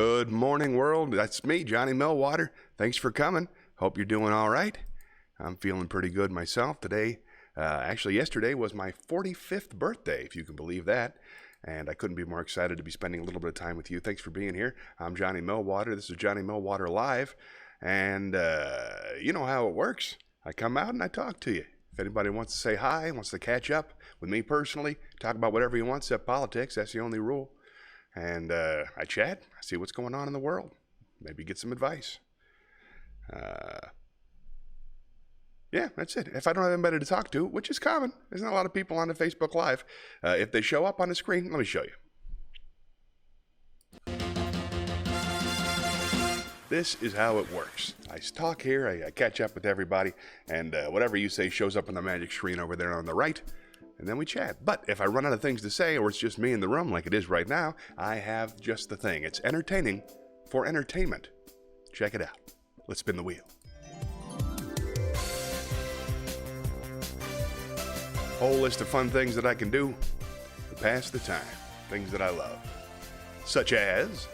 Good morning, world. That's me, Johnny Millwater. Thanks for coming. Hope you're doing all right. I'm feeling pretty good myself today. Actually, yesterday was my 45th birthday, if you can believe that. And I couldn't be more excited to be spending a little bit of time with you. Thanks for being here. I'm Johnny Millwater. This is Johnny Millwater Live. And you know how it works. I come out and I talk to you. If anybody wants to say hi, wants to catch up with me personally, talk about whatever you want, except politics, that's the only rule. And I chat, I see what's going on in the world, maybe get some advice. Yeah, that's it. If I don't have anybody to talk to, which is common, there's not a lot of people on the Facebook Live, if they show up on the screen, let me show you. This is how it works. I talk here, I catch up with everybody, and whatever you say shows up on the magic screen over there on the right, and then we chat. But if I run out of things to say, or it's just me in the room like it is right now, I have just the thing. It's entertaining for entertainment. Check it out. Let's spin the wheel. Whole list of fun things that I can do to pass the time. Things that I love. Such as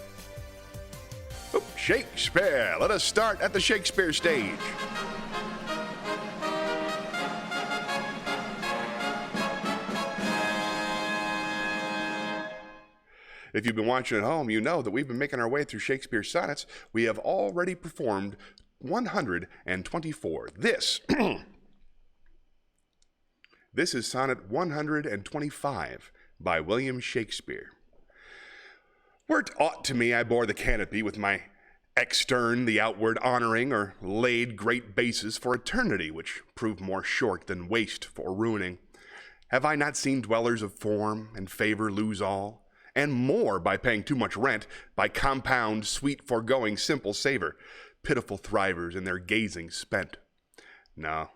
Shakespeare. Let us start at the Shakespeare stage. If you've been watching at home, you know that we've been making our way through Shakespeare's sonnets. We have already performed 124. This is sonnet 125 by William Shakespeare. Were't aught to me I bore the canopy with my extern, the outward honoring, or laid great bases for eternity, which proved more short than waste for ruining. Have I not seen dwellers of form and favor lose all? And more by paying too much rent, by compound, sweet foregoing, simple savor, pitiful thrivers in their gazing spent. Now,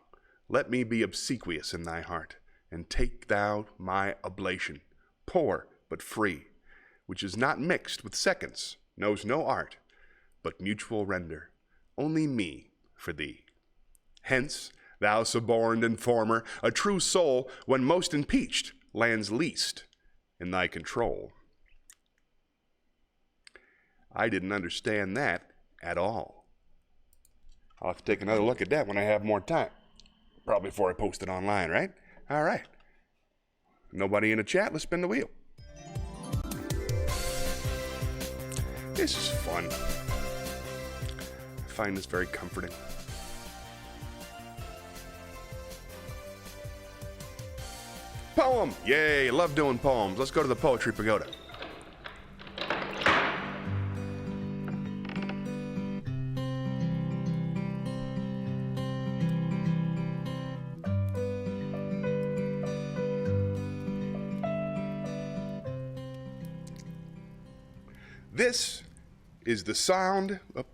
let me be obsequious in thy heart, and take thou my oblation, poor but free, which is not mixed with seconds, knows no art, but mutual render, only me for thee. Hence, thou suborned informer, a true soul, when most impeached, lands least in thy control. I didn't understand that at all. I'll have to take another look at that when I have more time. Probably before I post it online, right? All right. Nobody in the chat, let's spin the wheel. This is fun. I find this very comforting. Poem! Yay, love doing poems. Let's go to the Poetry Pagoda. This is the sound of...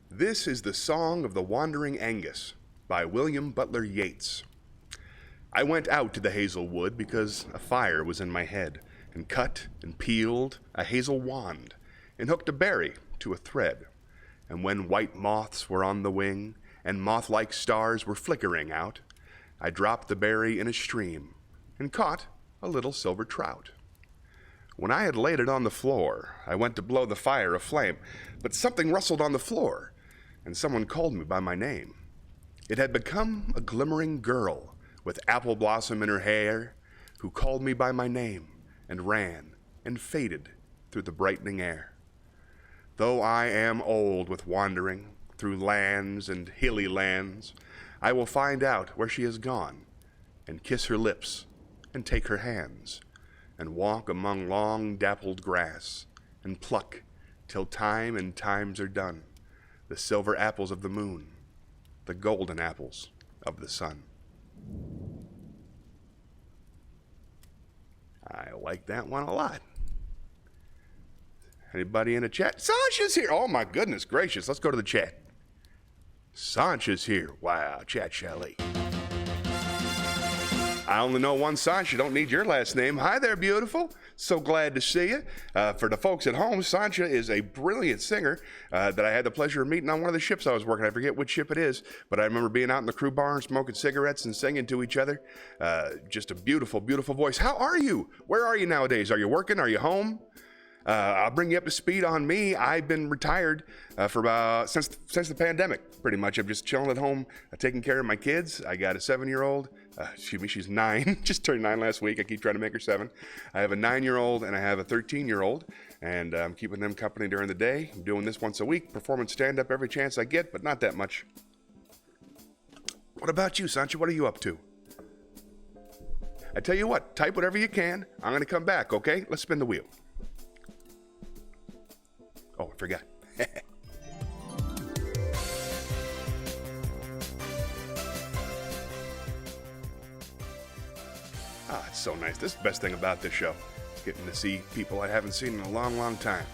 This is the Song of the Wandering Angus by William Butler Yeats. I went out to the hazel wood because a fire was in my head, and cut and peeled a hazel wand, and hooked a berry to a thread. And when white moths were on the wing, and moth-like stars were flickering out, I dropped the berry in a stream, and caught a little silver trout. When I had laid it on the floor, I went to blow the fire aflame, but something rustled on the floor, and someone called me by my name. It had become a glimmering girl with apple blossom in her hair, who called me by my name, and ran, and faded through the brightening air. Though I am old with wandering through lands and hilly lands, I will find out where she has gone, and kiss her lips, and take her hands, and walk among long dappled grass, and pluck, till time and times are done, the silver apples of the moon, the golden apples of the sun. I like that one a lot. Anybody in the chat? Sancha's here. Oh my goodness gracious. Let's go to the chat. Sancha's here. Wow, chat chalet. I only know one Sancha, don't need your last name. Hi there, beautiful. So glad to see you. For the folks at home, Sancha is a brilliant singer that I had the pleasure of meeting on one of the ships I was working. I forget which ship it is, but I remember being out in the crew bar smoking cigarettes and singing to each other. Just a beautiful, beautiful voice. How are you? Where are you nowadays? Are you working? Are you home? I'll bring you up to speed on me. I've been retired for about since the pandemic, pretty much. I'm just chilling at home, taking care of my kids. I got a 7-year-old. She's 9. Just turned 9 last week. I keep trying to make her 7. I have a 9-year-old and I have a 13-year-old, and I'm keeping them company during the day. I'm doing this once a week, performing stand-up every chance I get, but not that much. What about you, Sancha? What are you up to? I tell you what, type whatever you can. I'm going to come back, okay? Let's spin the wheel. Oh, I forgot. It's so nice. This is the best thing about this show. Getting to see people I haven't seen in a long, long time.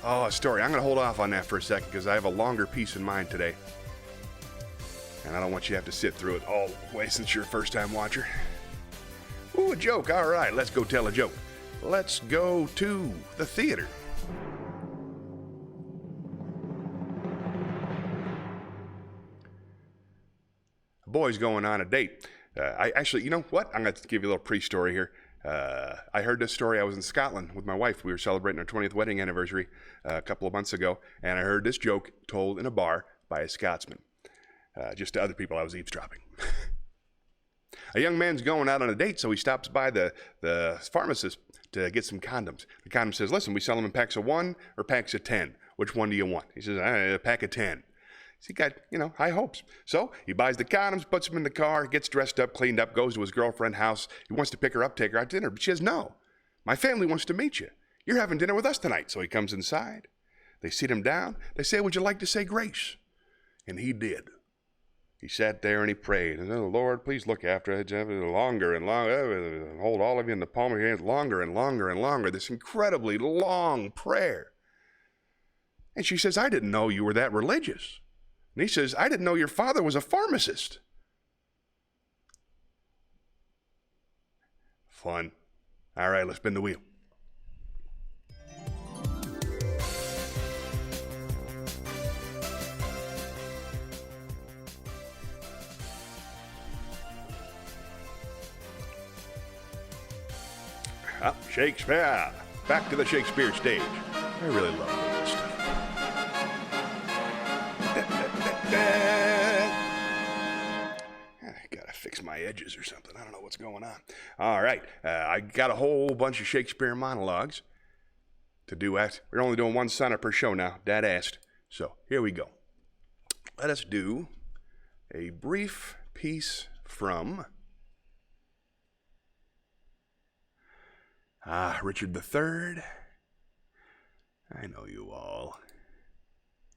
Oh, a story. I'm going to hold off on that for a second because I have a longer piece in mind today. And I don't want you to have to sit through it all the way since you're a first-time watcher. Ooh, a joke. All right, let's go tell a joke. Let's go to the theater. A boy's going on a date. You know what? I'm going to give you a little pre-story here. I heard this story. I was in Scotland with my wife. We were celebrating our 20th wedding anniversary a couple of months ago, and I heard this joke told in a bar by a Scotsman. Just to other people, I was eavesdropping. A young man's going out on a date, so he stops by the pharmacist to get some condoms. The condom says, listen, we sell them in packs of 1 or packs of 10. Which one do you want? He says, a pack of 10. He got, high hopes. So he buys the condoms, puts them in the car, gets dressed up, cleaned up, goes to his girlfriend's house. He wants to pick her up, take her out to dinner. But she says, no, my family wants to meet you. You're having dinner with us tonight. So he comes inside. They sit him down. They say, would you like to say grace? And he did. He sat there and he prayed. And oh, Lord, please look after it longer and longer. Hold all of you in the palm of your hands longer and longer and longer. This incredibly long prayer. And she says, I didn't know you were that religious. And he says, I didn't know your father was a pharmacist. Fun. All right, let's spin the wheel. Oh, Shakespeare. Back to the Shakespeare stage. I really love all this stuff. I gotta fix my edges or something. I don't know what's going on. All right. I got a whole bunch of Shakespeare monologues to do. We're only doing one sonnet per show now. Dad asked. So here we go. Let us do a brief piece from Richard III. I know you all.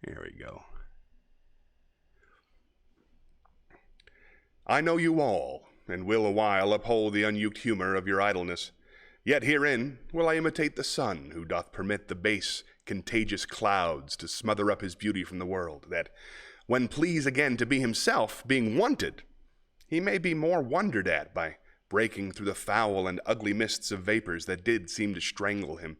Here we go. I know you all, and will awhile uphold the unyoked humor of your idleness. Yet herein will I imitate the sun, who doth permit the base, contagious clouds to smother up his beauty from the world, that, when pleased again to be himself, being wanted, he may be more wondered at by breaking through the foul and ugly mists of vapors that did seem to strangle him.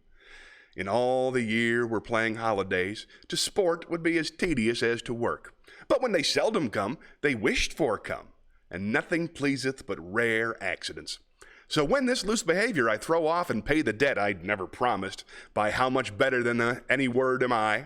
In all the year we're playing holidays, to sport would be as tedious as to work. But when they seldom come, they wished for come, and nothing pleaseth but rare accidents. So when this loose behavior I throw off and pay the debt I'd never promised, by how much better than any word am I?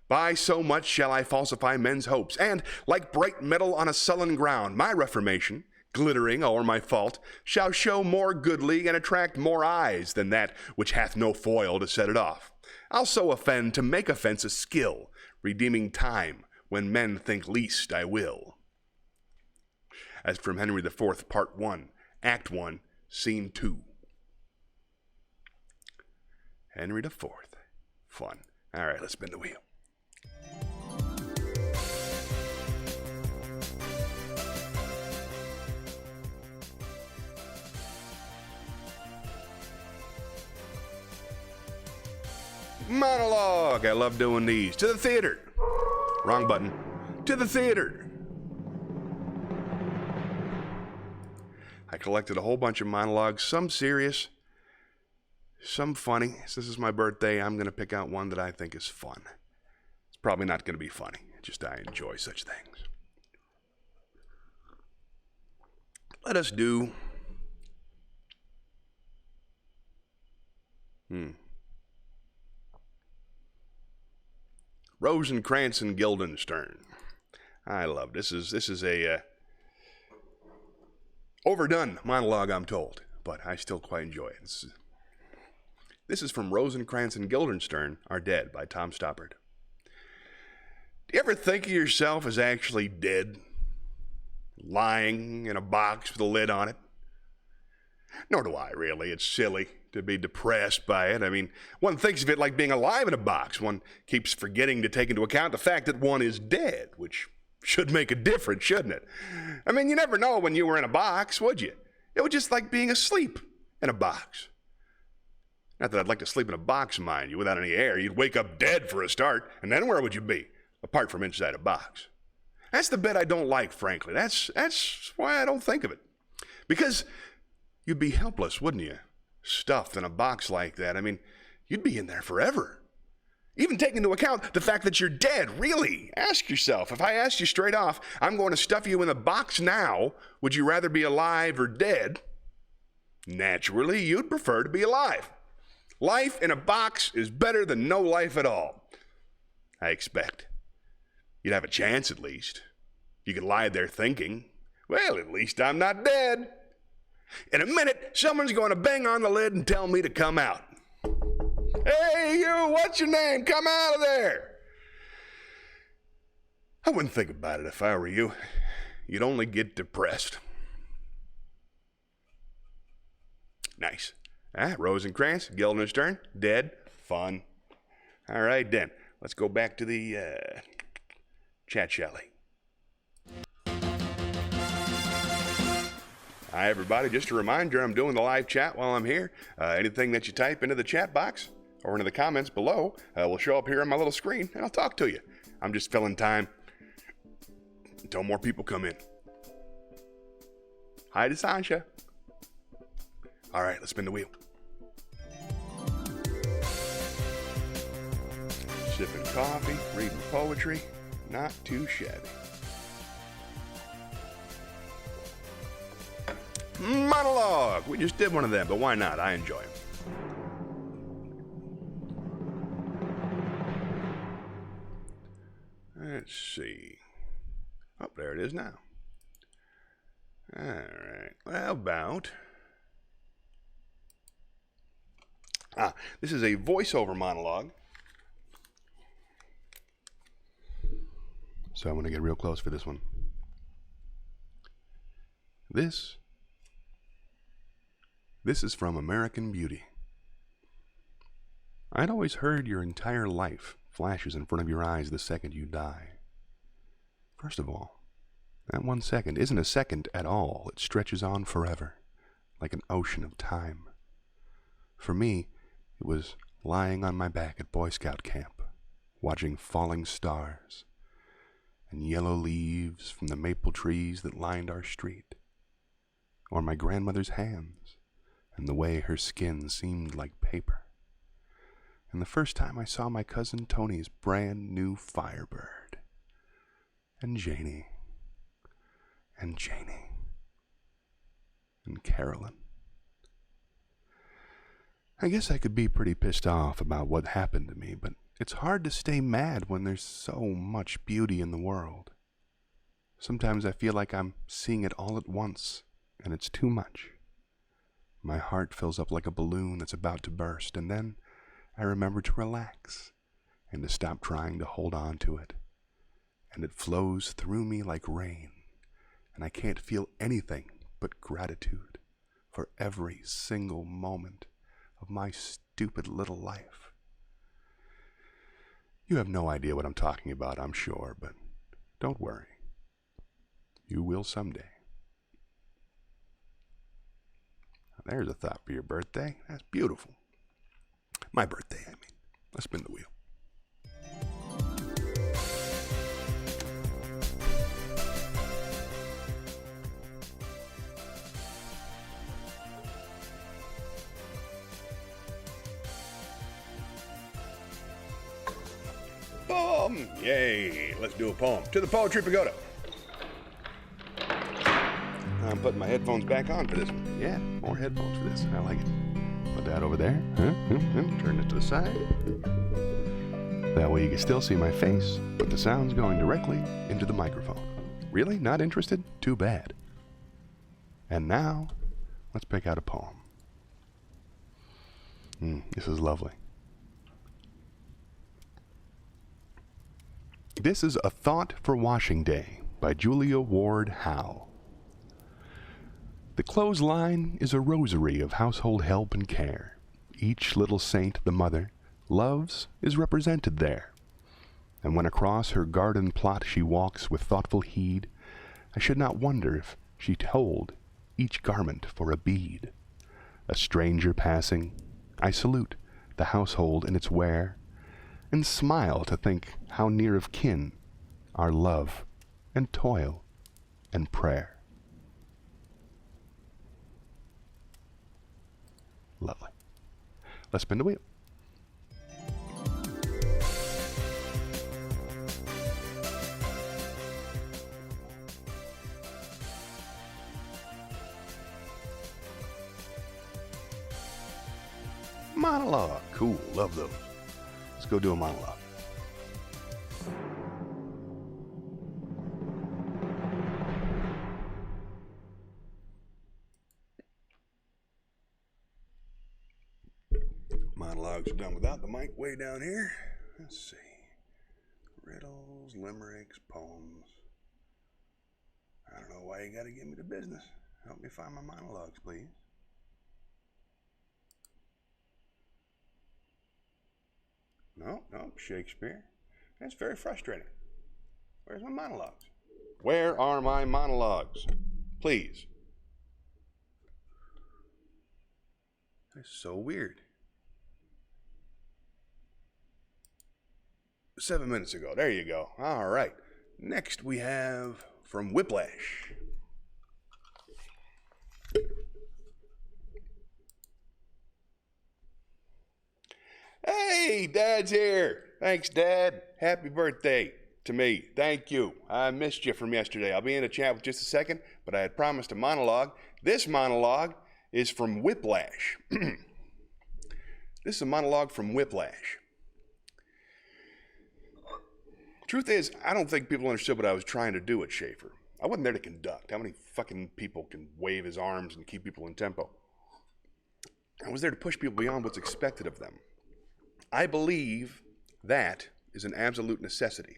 By so much shall I falsify men's hopes, and, like bright metal on a sullen ground, my reformation, glittering o'er my fault, shall show more goodly and attract more eyes than that which hath no foil to set it off. I'll so offend to make offense a skill, redeeming time when men think least I will. As from Henry IV, Part 1, Act 1, Scene 2. Henry IV. Fun. All right, let's spin the wheel. Monologue. I love doing these. To the theater. Wrong button. To the theater. I collected a whole bunch of monologues, some serious, some funny. Since this is my birthday, I'm going to pick out one that I think is fun. It's probably not going to be funny, just I enjoy such things. Let us do... Rosencrantz and Guildenstern. I love this. This is a overdone monologue, I'm told, but I still quite enjoy it. This is from Rosencrantz and Guildenstern Are Dead by Tom Stoppard. Do you ever think of yourself as actually dead, lying in a box with a lid on it? Nor do I, really. It's silly to be depressed by it. I mean, one thinks of it like being alive in a box. One keeps forgetting to take into account the fact that one is dead, which should make a difference, shouldn't it? I mean, you never know when you were in a box, would you? It was just like being asleep in a box. Not that I'd like to sleep in a box, mind you, without any air. You'd wake up dead for a start, and then where would you be, apart from inside a box? That's the bit I don't like, frankly. That's why I don't think of it. Because you'd be helpless, wouldn't you? Stuffed in a box like that. I mean, you'd be in there forever. Even taking into account the fact that you're dead, really. Ask yourself, if I asked you straight off, I'm going to stuff you in a box now, would you rather be alive or dead? Naturally, you'd prefer to be alive. Life in a box is better than no life at all, I expect. You'd have a chance at least. You could lie there thinking, well, at least I'm not dead. In a minute, someone's going to bang on the lid and tell me to come out. Hey, you, what's your name? Come out of there. I wouldn't think about it if I were you. You'd only get depressed. Nice. Rosencrantz, Guildenstern, dead, fun. All right, then. Let's go back to the chat, shall we? Hi, everybody. Just a reminder, I'm doing the live chat while I'm here. Anything that you type into the chat box or into the comments below will show up here on my little screen, and I'll talk to you. I'm just filling time until more people come in. Hi to Sancha. All right, let's spin the wheel. Sipping coffee, reading poetry, not too shabby. Monologue. We just did one of them, but why not? I enjoy them. Let's see. Oh, there it is now. All right. Well, about... this is a voiceover monologue. So I'm going to get real close for this one. This is from American Beauty. I'd always heard your entire life flashes in front of your eyes the second you die. First of all, that 1 second isn't a second at all. It stretches on forever, like an ocean of time. For me, it was lying on my back at Boy Scout camp, watching falling stars and yellow leaves from the maple trees that lined our street, or my grandmother's hands and the way her skin seemed like paper, and the first time I saw my cousin Tony's brand new Firebird, and Janie, and Carolyn. I guess I could be pretty pissed off about what happened to me, but it's hard to stay mad when there's so much beauty in the world. Sometimes I feel like I'm seeing it all at once, and it's too much. My heart fills up like a balloon that's about to burst, and then I remember to relax and to stop trying to hold on to it. And it flows through me like rain, and I can't feel anything but gratitude for every single moment of my stupid little life. You have no idea what I'm talking about, I'm sure, but don't worry. You will someday. There's a thought for your birthday. That's beautiful. My birthday, I mean. Let's spin the wheel. Poem! Yay! Let's do a poem. To the Poetry Pagoda. I'm putting my headphones back on for this one. Yeah, more headphones for this. I like it. Put that over there. Turn it to the side. That way you can still see my face, but the sound's going directly into the microphone. Really? Not interested? Too bad. And now, let's pick out a poem. This is lovely. This is A Thought for Washing Day by Julia Ward Howe. The clothesline is a rosary of household help and care. Each little saint the mother loves is represented there. And when across her garden plot she walks with thoughtful heed, I should not wonder if she'd hold each garment for a bead. A stranger passing, I salute the household in its wear, and smile to think how near of kin are love and toil and prayer. Lovely. Let's spin the wheel. Monologue. Cool. Love those. Let's go do a monologue. Monologues are done without the mic way down here. Let's see. Riddles, limericks, poems. I don't know why you gotta give me the business. Help me find my monologues, please. No, Shakespeare. That's very frustrating. Where's my monologues? Where are my monologues? Please. That's so weird. 7 minutes ago. There you go. All right. Next we have from Whiplash. Hey, Dad's here. Thanks, Dad. Happy birthday to me. Thank you. I missed you from yesterday. I'll be in a chat with just a second, but I had promised a monologue. This monologue is from Whiplash. This is a monologue from Whiplash. Truth is, I don't think people understood what I was trying to do at Schaefer. I wasn't there to conduct. How many fucking people can wave his arms and keep people in tempo? I was there to push people beyond what's expected of them. I believe that is an absolute necessity.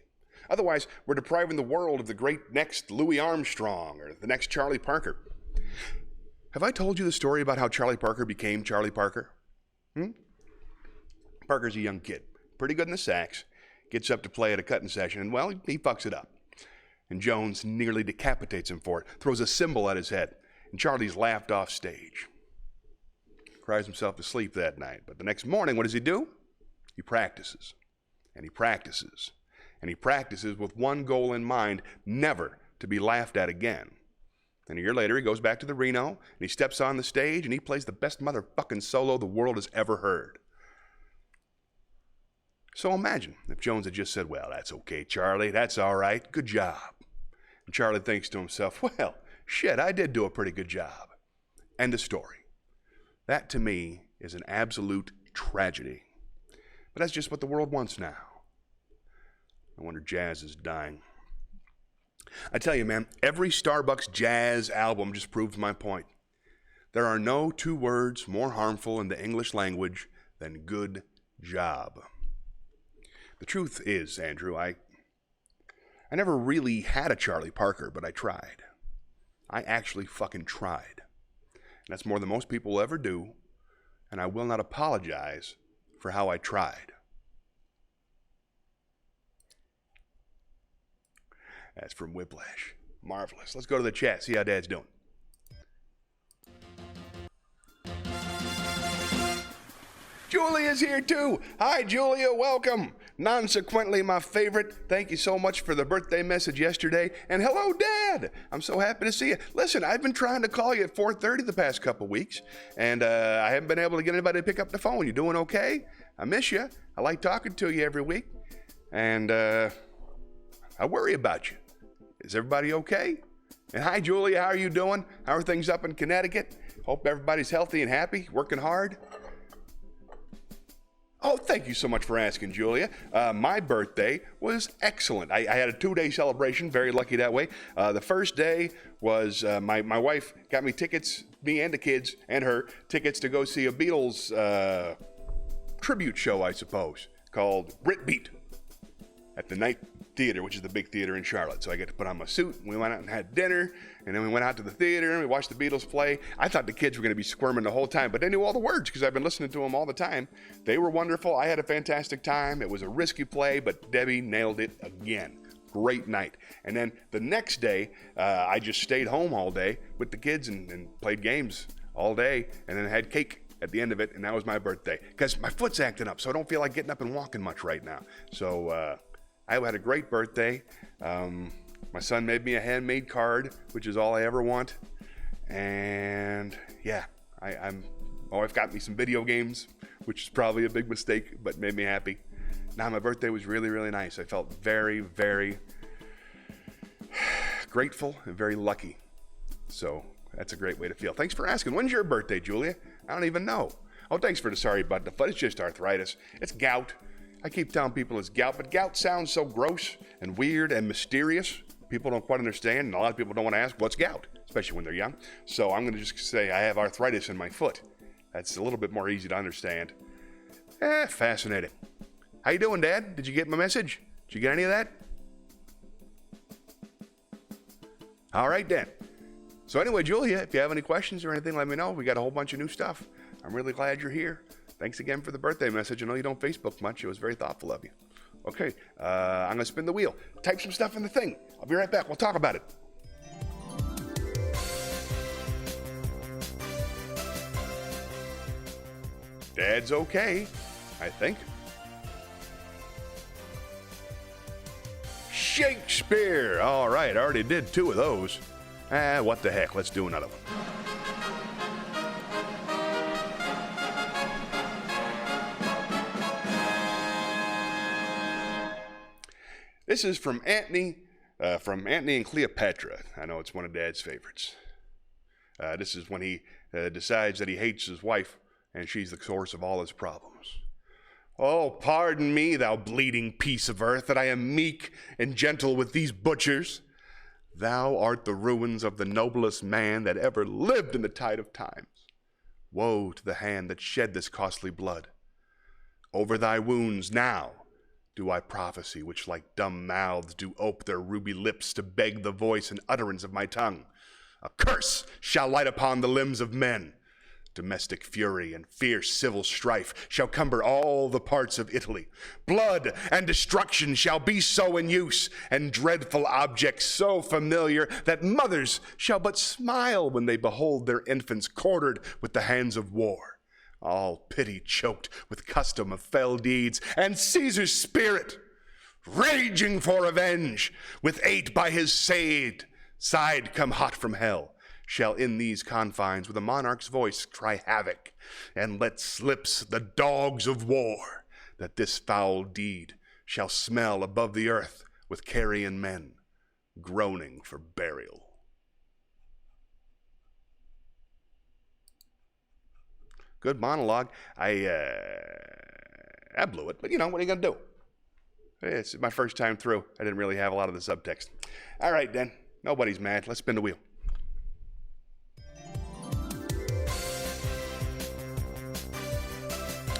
Otherwise, we're depriving the world of the great next Louis Armstrong or the next Charlie Parker. Have I told you the story about how Charlie Parker became Charlie Parker? Parker's a young kid, pretty good in the sax, gets up to play at a cutting session, and well, he fucks it up. And Jones nearly decapitates him for it, throws a cymbal at his head, and Charlie's laughed off stage. Cries himself to sleep that night, but the next morning, what does he do? He practices, and he practices, and he practices with one goal in mind, never to be laughed at again. And a year later, he goes back to the Reno, and he steps on the stage, and he plays the best motherfucking solo the world has ever heard. So imagine if Jones had just said, well, that's okay, Charlie, that's all right, good job. And Charlie thinks to himself, well, shit, I did do a pretty good job. End of story. That, to me, is an absolute tragedy. But that's just what the world wants now. No wonder jazz is dying. I tell you, man, every Starbucks jazz album just proves my point. There are no two words more harmful in the English language than good job. The truth is, Andrew, I never really had a Charlie Parker, but I tried. I actually fucking tried. And that's more than most people will ever do, and I will not apologize for how I tried. That's from Whiplash. Marvelous. Let's go to the chat, see how Dad's doing. Julia's here too. Hi, Julia. Welcome. Consequently, my favorite. Thank you so much for the birthday message yesterday. And hello, Dad. I'm so happy to see you. Listen, I've been trying to call you at 4:30 the past couple weeks, and I haven't been able to get anybody to pick up the phone. You doing okay? I miss you. I like talking to you every week. and I worry about you. Is everybody okay? And hi, Julia, how are you doing? How are things up in Connecticut? Hope everybody's healthy and happy, working hard. Oh, thank you so much for asking, Julia. My birthday was excellent. I had a 2-day celebration, very lucky that way. The first day was my wife got me tickets, me and the kids and her, tickets to go see a Beatles tribute show, I suppose, called Brit Beat at the Night Theater, which is the big theater in Charlotte. So I get to put on my suit, and we went out and had dinner, and then we went out to the theater, and we watched the Beatles play. I thought the kids were going to be squirming the whole time, but they knew all the words because I've been listening to them all the time. They were wonderful. I had a fantastic time. It was a risky play, but Debbie nailed it again. Great night. And then the next day, I just stayed home all day with the kids and played games all day, and then had cake at the end of it, and that was my birthday. Because my foot's acting up, so I don't feel like getting up and walking much right now. So, I had a great birthday. My son made me a handmade card, which is all I ever want. And yeah, my wife got me some video games, which is probably a big mistake, but made me happy. Now, my birthday was really, really nice. I felt very, very grateful and very lucky. So that's a great way to feel. Thanks for asking. When's your birthday, Julia? I don't even know. Oh, thanks for the sorry about the foot. It's just arthritis. It's gout. I keep telling people it's gout, but gout sounds so gross and weird and mysterious. People don't quite understand, and a lot of people don't want to ask, what's gout? Especially when they're young. So I'm going to just say I have arthritis in my foot. That's a little bit more easy to understand. Fascinating. How you doing, Dad? Did you get my message? Did you get any of that? All right, then. So anyway, Julia, if you have any questions or anything, let me know. We got a whole bunch of new stuff. I'm really glad you're here. Thanks again for the birthday message. I know you don't Facebook much. It was very thoughtful of you. Okay, I'm going to spin the wheel. Type some stuff in the thing. I'll be right back. We'll talk about it. Dad's okay, I think. Shakespeare. All right, I already did 2 of those. What the heck? Let's do another one. This is from Antony and Cleopatra. I know it's one of Dad's favorites. This is when he decides that he hates his wife, and she's the source of all his problems. Oh, pardon me, thou bleeding piece of earth, that I am meek and gentle with these butchers. Thou art the ruins of the noblest man that ever lived in the tide of times. Woe to the hand that shed this costly blood. Over thy wounds now do I prophesy, which like dumb mouths do ope their ruby lips to beg the voice and utterance of my tongue. A curse shall light upon the limbs of men. Domestic fury and fierce civil strife shall cumber all the parts of Italy. Blood and destruction shall be so in use, and dreadful objects so familiar that mothers shall but smile when they behold their infants quartered with the hands of war. All pity choked with custom of fell deeds, and Caesar's spirit, raging for revenge, with 8 by his side come hot from hell, shall in these confines with a monarch's voice cry havoc, and let slips the dogs of war, that this foul deed shall smell above the earth with carrion men, groaning for burial. Good monologue. I blew it, but you know, what are you going to do? It's my first time through. I didn't really have a lot of the subtext. All right, then. Nobody's mad. Let's spin the wheel.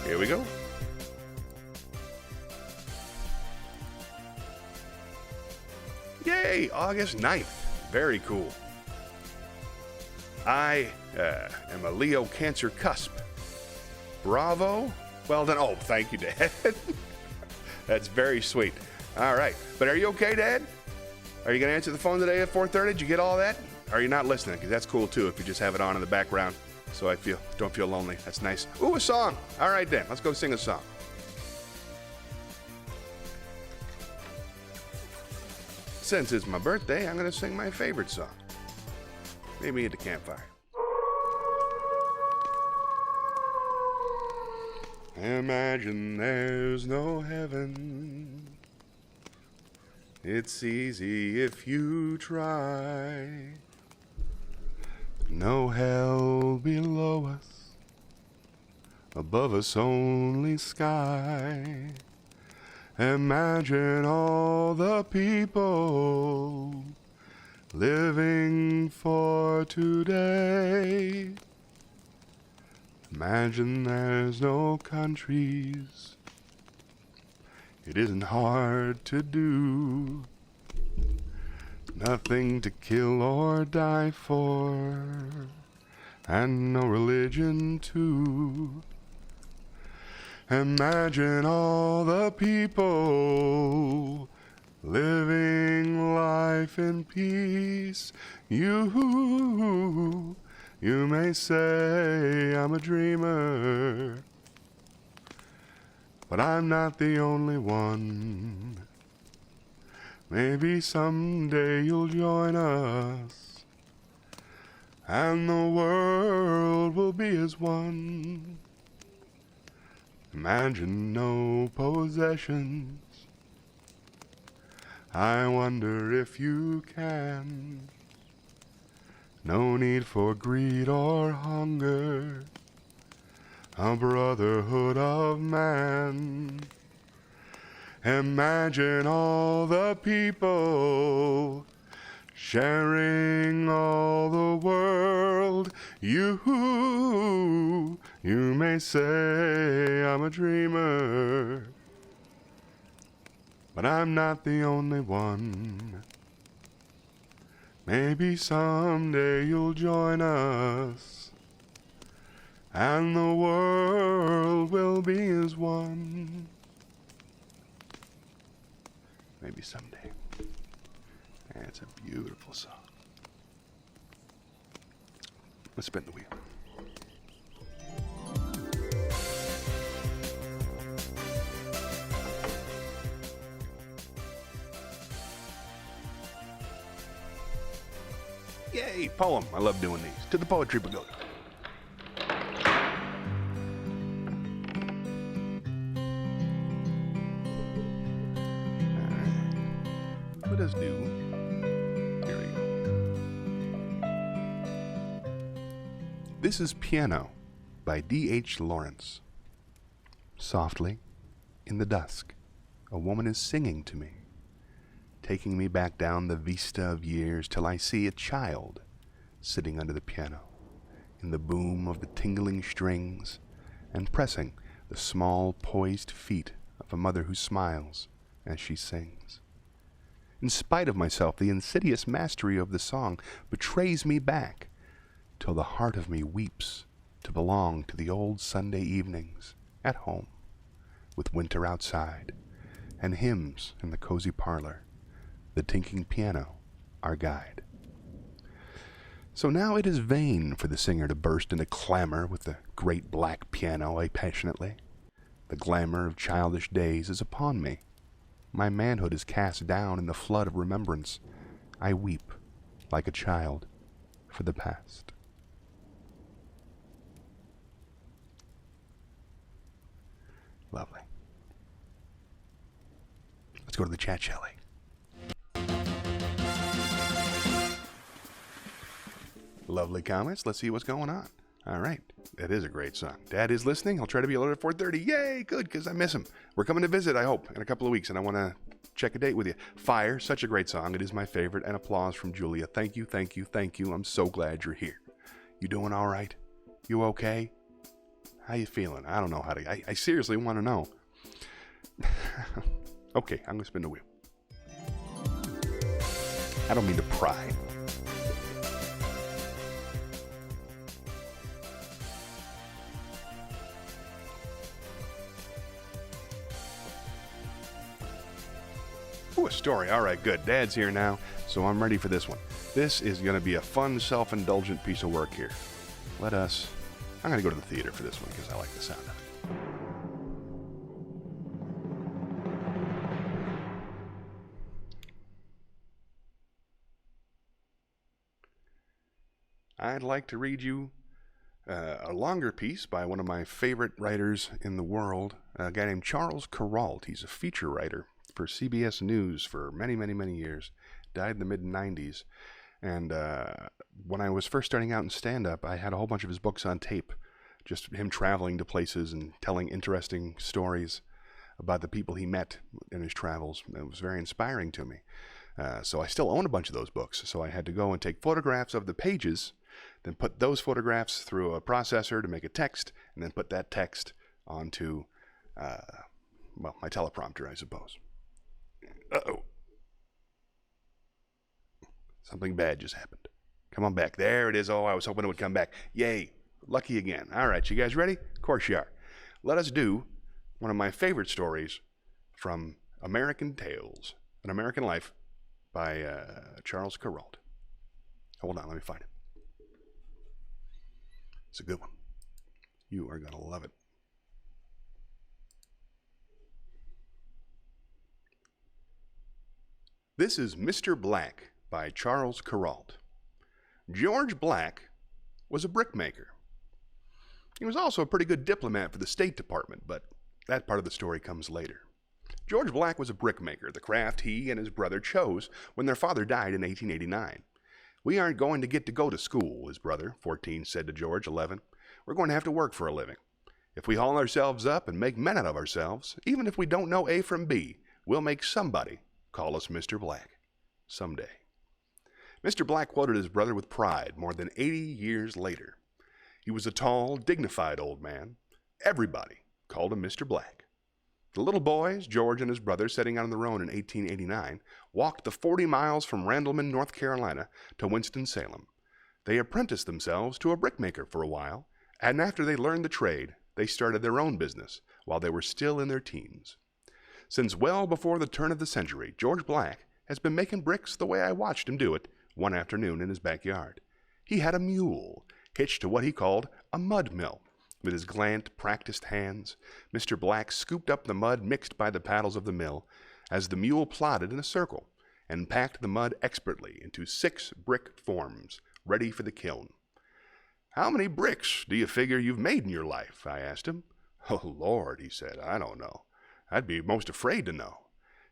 Here we go. Yay, August 9th. Very cool. I am a Leo Cancer cusp. Bravo. Well done. Oh, thank you, Dad. That's very sweet. All right. But are you okay, Dad? Are you going to answer the phone today at 4:30? Did you get all that? Or are you not listening? Because that's cool, too, if you just have it on in the background. So I don't feel lonely. That's nice. Ooh, a song. All right, then. Let's go sing a song. Since it's my birthday, I'm going to sing my favorite song. Maybe at the campfire. Imagine there's no heaven. It's easy if you try. No hell below us, above us only sky. Imagine all the people living for today. Imagine there's no countries. It isn't hard to do. Nothing to kill or die for, and no religion too. Imagine all the people living life in peace. You may say I'm a dreamer, but I'm not the only one. Maybe someday you'll join us, and the world will be as one. Imagine no possessions. I wonder if you can. No need for greed or hunger. A brotherhood of man. Imagine all the people sharing all the world. You may say I'm a dreamer, but I'm not the only one. Maybe someday you'll join us, and the world will be as one. Maybe someday. And it's a beautiful song. Let's spin the wheel. Yay, poem. I love doing these. To the Poetry Pagoda. Let us do. Here we go. This is Piano by D.H. Lawrence. Softly, in the dusk, a woman is singing to me, taking me back down the vista of years till I see a child sitting under the piano, in the boom of the tingling strings, and pressing the small poised feet of a mother who smiles as she sings. In spite of myself, the insidious mastery of the song betrays me back, till the heart of me weeps to belong to the old Sunday evenings at home, with winter outside, and hymns in the cozy parlor, the tinking piano our guide. So now it is vain for the singer to burst into clamor with the great black piano passionately. The glamour of childish days is upon me. My manhood is cast down in the flood of remembrance. I weep, like a child, for the past. Lovely. Let's go to the chat, Shelley. Lovely comments. Let's see what's going on. All right. That is a great song. Dad is listening. I'll try to be alert at 4:30. Yay, good, because I miss him. We're coming to visit, I hope, in a couple of weeks, and I want to check a date with you. Fire, such a great song. It is my favorite. And applause from Julia. Thank you, thank you, thank you. I'm so glad you're here. You doing all right? You okay? How you feeling? I don't know how to... I seriously want to know. Okay, I'm going to spin the wheel. I don't mean to pry. Ooh, a story. All right, good. Dad's here now, so I'm ready for this one. This is going to be a fun, self-indulgent piece of work here. I'm going to go to the theater for this one because I like the sound of it. I'd like to read you a longer piece by one of my favorite writers in the world, a guy named Charles Kuralt. He's a feature writer for CBS News for many, many, many years. Died in the mid-90s. And when I was first starting out in stand-up, I had a whole bunch of his books on tape. Just him traveling to places and telling interesting stories about the people he met in his travels. It was very inspiring to me. So I still own a bunch of those books. So I had to go and take photographs of the pages, then put those photographs through a processor to make a text, and then put that text onto, my teleprompter, I suppose. Uh-oh. Something bad just happened. Come on back. There it is. Oh, I was hoping it would come back. Yay. Lucky again. All right, you guys ready? Of course you are. Let us do one of my favorite stories from American Tales, An American Life by Charles Kuralt. Hold on, let me find it. It's a good one. You are going to love it. This is Mr. Black by Charles Kuralt. George Black was a brickmaker. He was also a pretty good diplomat for the State Department, but that part of the story comes later. George Black was a brickmaker, the craft he and his brother chose when their father died in 1889. "We aren't going to get to go to school," his brother, 14, said to George, 11. "We're going to have to work for a living. If we haul ourselves up and make men out of ourselves, even if we don't know A from B, we'll make somebody call us Mr. Black. Someday." Mr. Black quoted his brother with pride more than 80 years later. He was a tall, dignified old man. Everybody called him Mr. Black. The little boys, George and his brother, setting out on their own in 1889, walked the 40 miles from Randleman, North Carolina, to Winston-Salem. They apprenticed themselves to a brickmaker for a while, and after they learned the trade, they started their own business while they were still in their teens. Since well before the turn of the century, George Black has been making bricks the way I watched him do it one afternoon in his backyard. He had a mule hitched to what he called a mud mill. With his glant, practiced hands, Mr. Black scooped up the mud mixed by the paddles of the mill as the mule plodded in a circle and packed the mud expertly into 6 brick forms, ready for the kiln. "How many bricks do you figure you've made in your life?" I asked him. "Oh, Lord," he said, "I don't know. I'd be most afraid to know."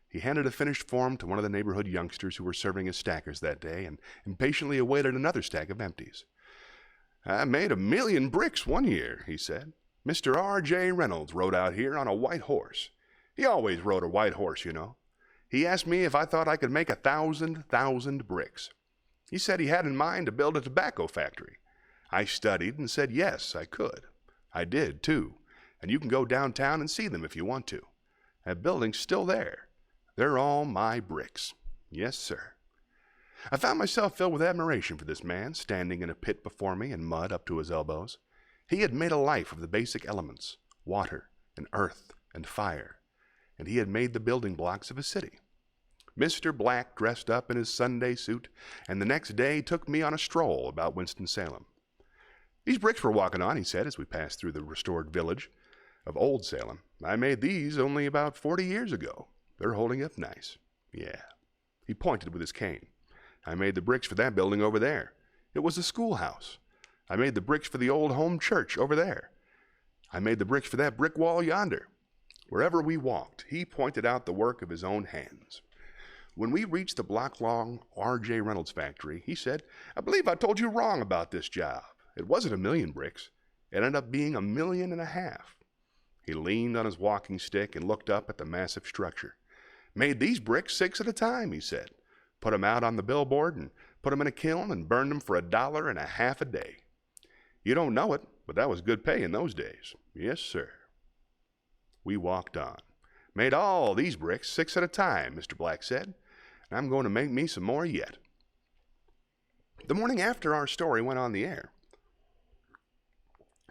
He handed a finished form to one of the neighborhood youngsters who were serving as stackers that day and impatiently awaited another stack of empties. "I made 1,000,000 bricks one year," he said. "Mr. R.J. Reynolds rode out here on a white horse. He always rode a white horse, you know. He asked me if I thought I could make 1,000 bricks. He said he had in mind to build a tobacco factory. I studied and said yes, I could. I did, too, and you can go downtown and see them if you want to. That building's still there. They're all my bricks. Yes, sir." I found myself filled with admiration for this man, standing in a pit before me in mud up to his elbows. He had made a life of the basic elements, water and earth and fire, and he had made the building blocks of a city. Mr. Black dressed up in his Sunday suit, and the next day took me on a stroll about Winston-Salem. "These bricks we're walking on," he said as we passed through the restored village of Old Salem, "I made these only about 40 years ago. They're holding up nice. Yeah." He pointed with his cane. "I made the bricks for that building over there. It was a schoolhouse. I made the bricks for the old home church over there. I made the bricks for that brick wall yonder." Wherever we walked, he pointed out the work of his own hands. When we reached the block-long R.J. Reynolds factory, he said, "I believe I told you wrong about this job. It wasn't 1,000,000 bricks. It ended up being 1.5 million." He leaned on his walking stick and looked up at the massive structure. "Made these bricks 6 at a time," he said. "Put them out on the billboard and put them in a kiln and burned them for $1.50 a day. You don't know it, but that was good pay in those days. Yes, sir." We walked on. "Made all these bricks 6 at a time," Mr. Black said, "and I'm going to make me some more yet." The morning after our story went on the air,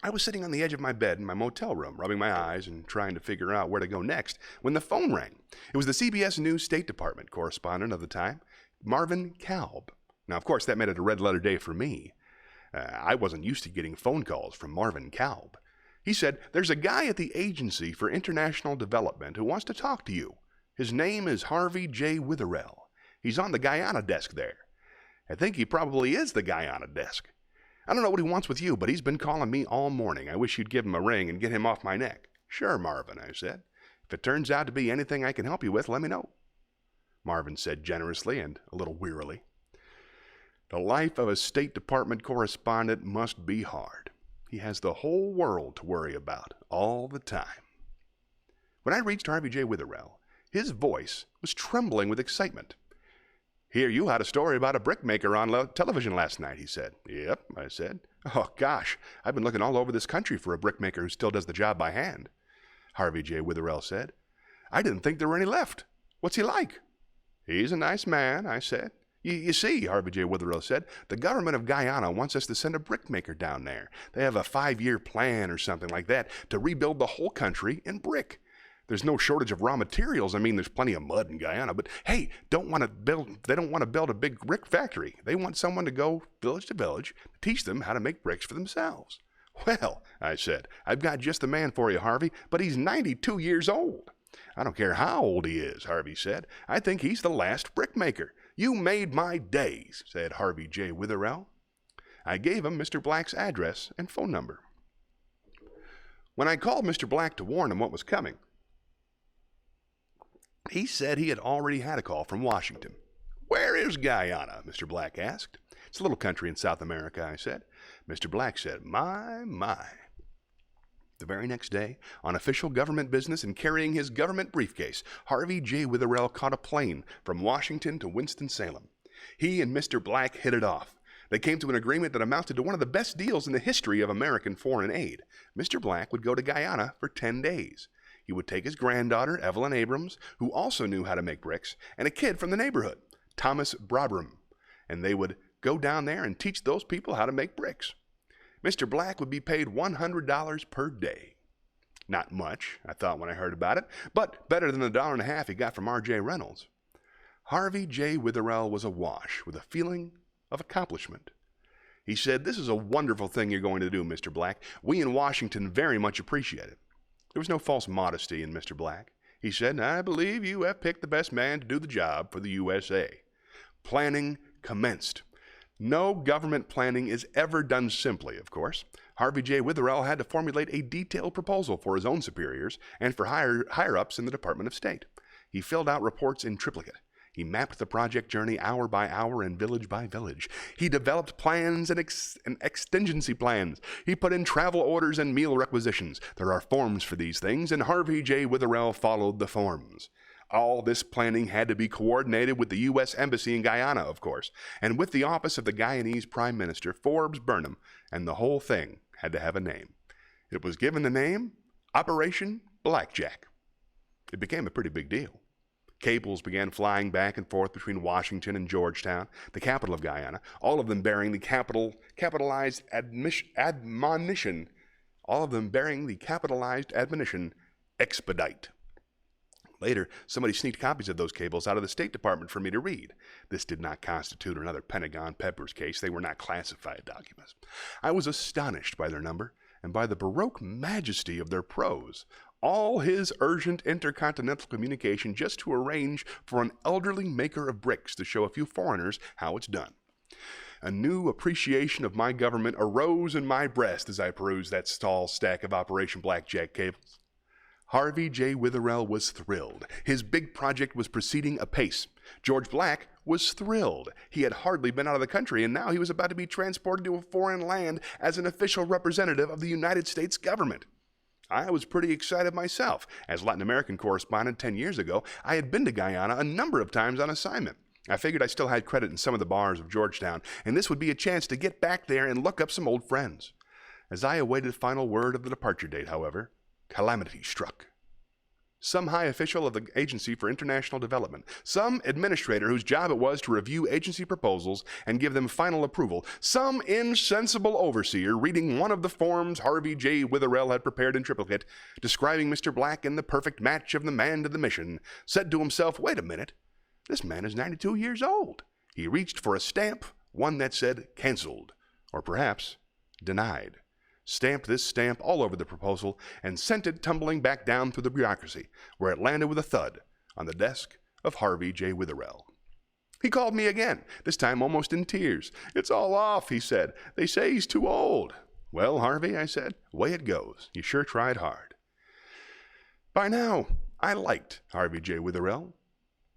I was sitting on the edge of my bed in my motel room, rubbing my eyes and trying to figure out where to go next, when the phone rang. It was the CBS News State Department correspondent of the time, Marvin Kalb. Now, of course, that made it a red-letter day for me. I wasn't used to getting phone calls from Marvin Kalb. He said, "There's a guy at the Agency for International Development who wants to talk to you. His name is Harvey J. Witherell. He's on the Guyana desk there. I think he probably is the Guyana desk. I don't know what he wants with you, but he's been calling me all morning. I wish you'd give him a ring and get him off my neck." "Sure, Marvin," I said. "If If it turns out to be anything I can help you with, let me know," Marvin said generously and a little wearily. The life of a State Department correspondent must be hard. He has the whole world to worry about all the time. When I reached Harvey J. Witherell, his voice was trembling with excitement. "Hear you had a story about a brickmaker on television last night," he said. "Yep," I said. "Oh, gosh, I've been looking all over this country for a brickmaker who still does the job by hand," Harvey J. Witherell said. "I didn't think there were any left. What's he like?" "He's a nice man," I said. You see," Harvey J. Witherell said, "the government of Guyana wants us to send a brickmaker down there. They have a 5-year plan or something like that to rebuild the whole country in brick. There's no shortage of raw materials. I mean, there's plenty of mud in Guyana, but hey, they don't want to build a big brick factory. They want someone to go village to village, teach them how to make bricks for themselves." "Well," I said, "I've got just the man for you, Harvey, but he's 92 years old." "I don't care how old he is," Harvey said. "I think he's the last brickmaker." "You made my days," said Harvey J. Witherell. I gave him Mr. Black's address and phone number. When I called Mr. Black to warn him what was coming, he said he had already had a call from Washington. "Where is Guyana?" Mr. Black asked. "It's a little country in South America," I said. Mr. Black said, My. The very next day, on official government business and carrying his government briefcase, Harvey J. Witherell caught a plane from Washington to Winston-Salem. He and Mr. Black hit it off. They came to an agreement that amounted to one of the best deals in the history of American foreign aid. Mr. Black would go to Guyana for 10 days. He would take his granddaughter, Evelyn Abrams, who also knew how to make bricks, and a kid from the neighborhood, Thomas Brabham, and they would go down there and teach those people how to make bricks. Mr. Black would be paid $100 per day. Not much, I thought when I heard about it, but better than the $1.50 he got from R.J. Reynolds. Harvey J. Witherell was awash with a feeling of accomplishment. He said, "This is a wonderful thing you're going to do, Mr. Black. We in Washington very much appreciate it." There was no false modesty in Mr. Black. He said, "I believe you have picked the best man to do the job for the USA." Planning commenced. No government planning is ever done simply, of course. Harvey J. Witherell had to formulate a detailed proposal for his own superiors and for higher-ups in the Department of State. He filled out reports in triplicate. He mapped the project journey hour by hour and village by village. He developed plans and extingency plans. He put in travel orders and meal requisitions. There are forms for these things, and Harvey J. Witherell followed the forms. All this planning had to be coordinated with the U.S. Embassy in Guyana, of course, and with the office of the Guyanese Prime Minister, Forbes Burnham, and the whole thing had to have a name. It was given the name Operation Blackjack. It became a pretty big deal. Cables began flying back and forth between Washington and Georgetown, the capital of Guyana, all of them bearing the capitalized admonition, expedite. Later, somebody sneaked copies of those cables out of the State Department for me to read. This did not constitute another Pentagon Papers case. They were not classified documents. I was astonished by their number and by the Baroque majesty of their prose. All his urgent intercontinental communication just to arrange for an elderly maker of bricks to show a few foreigners how it's done. A new appreciation of my government arose in my breast as I perused that tall stack of Operation Blackjack cables. Harvey J. Witherell was thrilled. His big project was proceeding apace. George Black was thrilled. He had hardly been out of the country, and now he was about to be transported to a foreign land as an official representative of the United States government. I was pretty excited myself. As Latin American correspondent 10 years ago, I had been to Guyana a number of times on assignment. I figured I still had credit in some of the bars of Georgetown, and this would be a chance to get back there and look up some old friends. As I awaited final word of the departure date, however, calamity struck. Some high official of the Agency for International Development, some administrator whose job it was to review agency proposals and give them final approval, some insensible overseer reading one of the forms Harvey J. Witherell had prepared in triplicate, describing Mr. Black in the perfect match of the man to the mission, said to himself, "Wait a minute, this man is 92 years old." He reached for a stamp, one that said canceled, or perhaps denied. Stamped this stamp all over the proposal, and sent it tumbling back down through the bureaucracy, where it landed with a thud on the desk of Harvey J. Witherell. He called me again, this time almost in tears. "It's all off," he said. "They say he's too old." "Well, Harvey," I said, "way it goes. You sure tried hard." By now, I liked Harvey J. Witherell.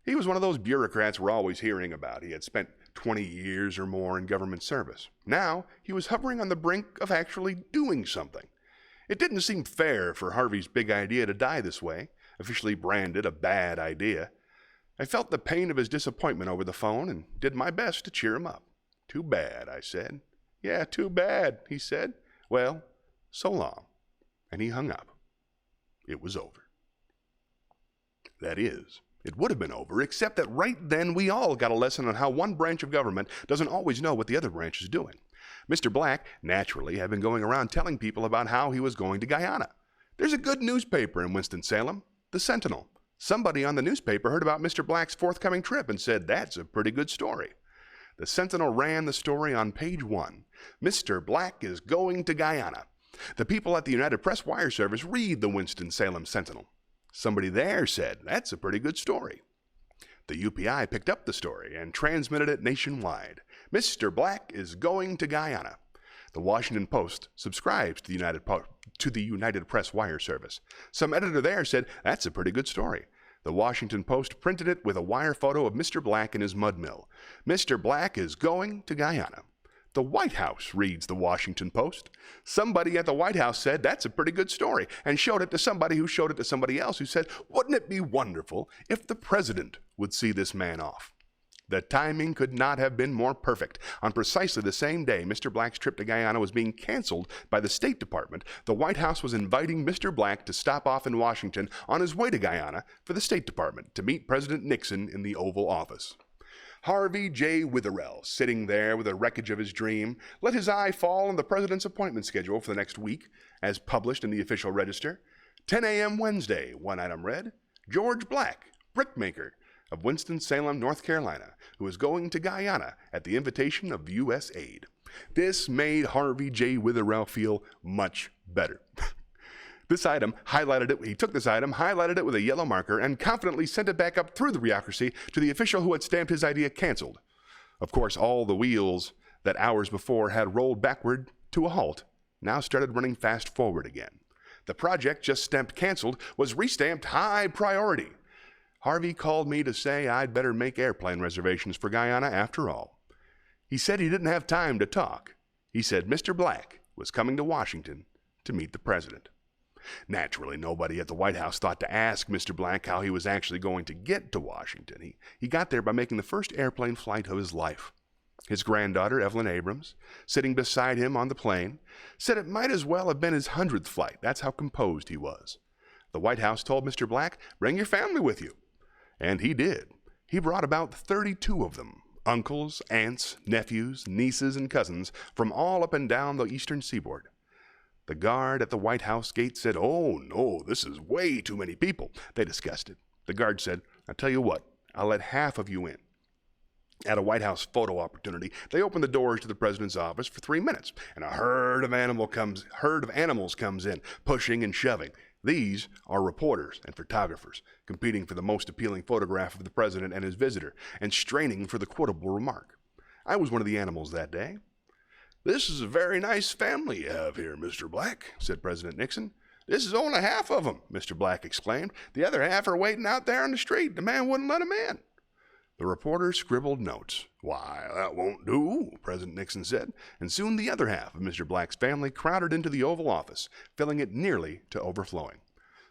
He was one of those bureaucrats we're always hearing about. He had spent 20 years or more in government service. Now, he was hovering on the brink of actually doing something. It didn't seem fair for Harvey's big idea to die this way, officially branded a bad idea. I felt the pain of his disappointment over the phone and did my best to cheer him up. Too bad, I said. Yeah, too bad, he said. Well, so long. And he hung up. It was over. That is, it would have been over, except that right then we all got a lesson on how one branch of government doesn't always know what the other branch is doing. Mr. Black, naturally, had been going around telling people about how he was going to Guyana. There's a good newspaper in Winston-Salem, the Sentinel. Somebody on the newspaper heard about Mr. Black's forthcoming trip and said, "That's a pretty good story." The Sentinel ran the story on page 1. Mr. Black is going to Guyana. The people at the United Press Wire Service read the Winston-Salem Sentinel. Somebody there said, "That's a pretty good story." The UPI picked up the story and transmitted it nationwide. Mr. Black is going to Guyana. The Washington Post subscribes to the United Press Wire Service. Some editor there said, "That's a pretty good story." The Washington Post printed it with a wire photo of Mr. Black in his mud mill. Mr. Black is going to Guyana. The White House reads the Washington Post. Somebody at the White House said, "That's a pretty good story," and showed it to somebody who showed it to somebody else who said, "Wouldn't it be wonderful if the president would see this man off?" The timing could not have been more perfect. On precisely the same day Mr. Black's trip to Guyana was being canceled by the State Department, the White House was inviting Mr. Black to stop off in Washington on his way to Guyana for the State Department to meet President Nixon in the Oval Office. Harvey J. Witherell, sitting there with the wreckage of his dream, let his eye fall on the president's appointment schedule for the next week, as published in the official register. 10 a.m. Wednesday, one item read, George Black, brickmaker, of Winston-Salem, North Carolina, who is going to Guyana at the invitation of U.S. aid. This made Harvey J. Witherell feel much better. He took this item, highlighted it with a yellow marker, and confidently sent it back up through the bureaucracy to the official who had stamped his idea canceled. Of course, all the wheels that hours before had rolled backward to a halt now started running fast forward again. The project, just stamped canceled, was restamped high priority. Harvey called me to say I'd better make airplane reservations for Guyana after all. He said he didn't have time to talk. He said Mr. Black was coming to Washington to meet the president. Naturally, nobody at the White House thought to ask Mr. Black how he was actually going to get to Washington. He got there by making the first airplane flight of his life. His granddaughter, Evelyn Abrams, sitting beside him on the plane, said it might as well have been his 100th flight. That's how composed he was. The White House told Mr. Black, "Bring your family with you." And he did. He brought about 32 of them, uncles, aunts, nephews, nieces, and cousins from all up and down the eastern seaboard. The guard at the White House gate said, "Oh, no, this is way too many people." They discussed it. The guard said, "I'll tell you what, I'll let half of you in." At a White House photo opportunity, they opened the doors to the president's office for 3 minutes, and a herd of animals comes in, pushing and shoving. These are reporters and photographers, competing for the most appealing photograph of the president and his visitor, and straining for the quotable remark. I was one of the animals that day. "This is a very nice family you have here, Mr. Black," said President Nixon. "This is only half of them," Mr. Black exclaimed. "The other half are waiting out there on the street. The man wouldn't let them in." The reporter scribbled notes. "Why, that won't do," President Nixon said, and soon the other half of Mr. Black's family crowded into the Oval Office, filling it nearly to overflowing.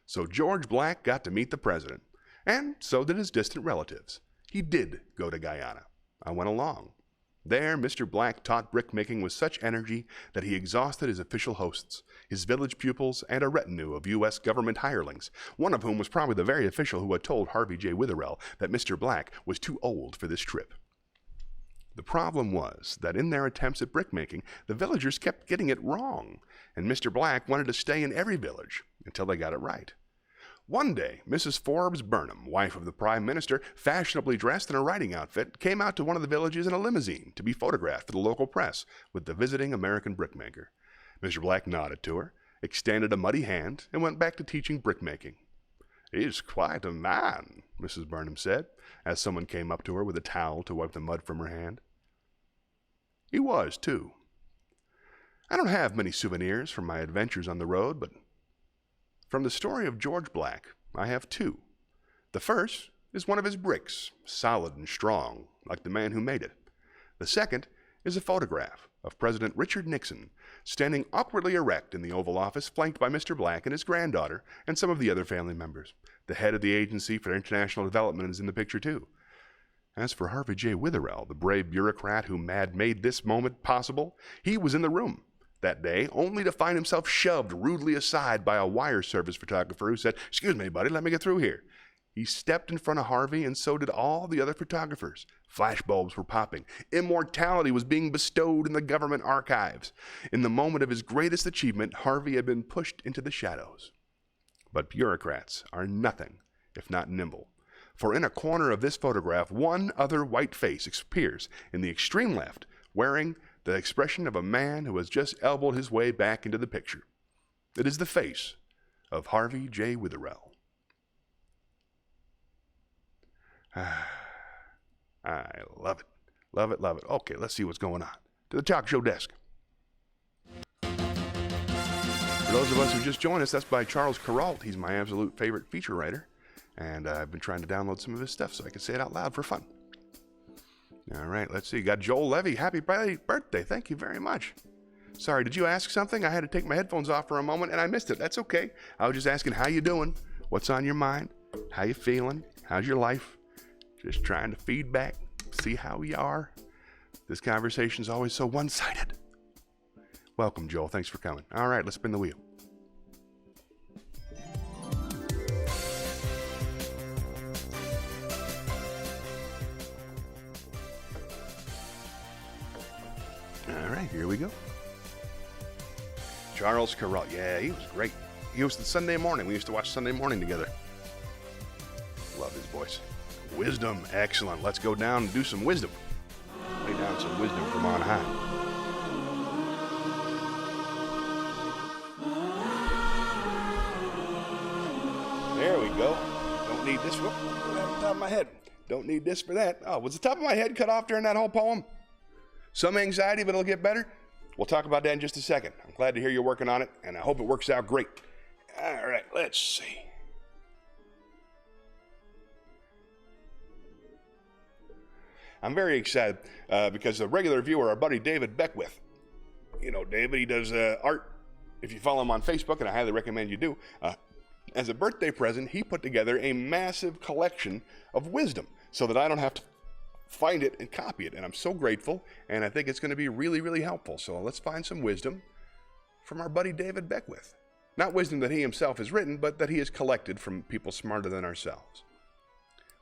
So George Black got to meet the president, and so did his distant relatives. He did go to Guyana. I went along. There, Mr. Black taught brickmaking with such energy that he exhausted his official hosts, his village pupils, and a retinue of U.S. government hirelings, one of whom was probably the very official who had told Harvey J. Witherell that Mr. Black was too old for this trip. The problem was that in their attempts at brickmaking, the villagers kept getting it wrong, and Mr. Black wanted to stay in every village until they got it right. One day, Mrs. Forbes Burnham, wife of the Prime Minister, fashionably dressed in a riding outfit, came out to one of the villages in a limousine to be photographed for the local press with the visiting American brickmaker. Mr. Black nodded to her, extended a muddy hand, and went back to teaching brickmaking. "He's quite a man," Mrs. Burnham said, as someone came up to her with a towel to wipe the mud from her hand. He was, too. I don't have many souvenirs from my adventures on the road, but from the story of George Black, I have two The first is one of his bricks, solid and strong, like the man who made it. The second is a photograph of President Richard Nixon standing awkwardly erect in the Oval Office, flanked by Mr. Black and his granddaughter and some of the other family members. The head of the Agency for International Development is in the picture too. As for Harvey J. Witherell, the brave bureaucrat who had made this moment possible, he was in the room that day, only to find himself shoved rudely aside by a wire service photographer who said, "Excuse me, buddy, let me get through here." He stepped in front of Harvey, and so did all the other photographers. Flashbulbs were popping. Immortality was being bestowed in the government archives. In the moment of his greatest achievement, Harvey had been pushed into the shadows. But bureaucrats are nothing if not nimble. For in a corner of this photograph, one other white face appears in the extreme left, wearing the expression of a man who has just elbowed his way back into the picture. It is the face of Harvey J. Witherell. I love it. Love it, love it. Okay, let's see what's going on. To the talk show desk. For those of us who just joined us, that's by Charles Kuralt. He's my absolute favorite feature writer. And I've been trying to download some of his stuff so I can say it out loud for fun. All right, let's see. Got Joel Levy. Happy birthday. Thank you very much. Sorry, did you ask something? I had to take my headphones off for a moment and I missed it. That's okay. I was just asking how you doing? What's on your mind? How you feeling? How's your life? Just trying to feedback, see how you are. This conversation is always so one-sided. Welcome, Joel. Thanks for coming. All right, let's spin the wheel. All right, here we go. Charles Kuralt. Yeah, he was great. He was the Sunday morning. We used to watch Sunday morning together. Love his voice. Wisdom. Excellent. Let's go down and do some wisdom. Lay down some wisdom from on high. There we go. Don't need this. Whoop, on the top of my head. Don't need this for that. Oh, was the top of my head cut off during that whole poem? Some anxiety, but it'll get better. We'll talk about that in just a second. I'm glad to hear you're working on it, and I hope it works out great. All right, let's see. I'm very excited because a regular viewer, our buddy David Beckwith, you know David, he does art. If you follow him on Facebook, and I highly recommend you do, as a birthday present, he put together a massive collection of wisdom so that I don't have to find it and copy it. And I'm so grateful, and I think it's going to be really, really helpful. So let's find some wisdom from our buddy David Beckwith. Not wisdom that he himself has written, but that he has collected from people smarter than ourselves,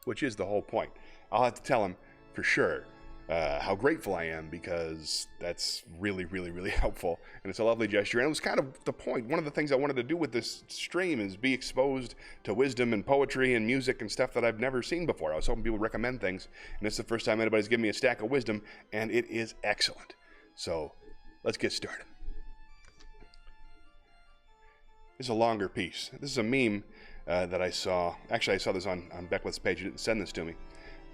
which is the whole point. I'll have to tell him for sure how grateful I am, because that's really, really, really helpful, and it's a lovely gesture. And it was kind of the point. One of the things I wanted to do with this stream is be exposed to wisdom and poetry and music and stuff that I've never seen before. I was hoping people would recommend things, and it's the first time anybody's given me a stack of wisdom, and it is excellent. So let's get started. This is a longer piece. This is a meme that I saw. Actually, I saw this on Beckwith's page. He didn't send this to me,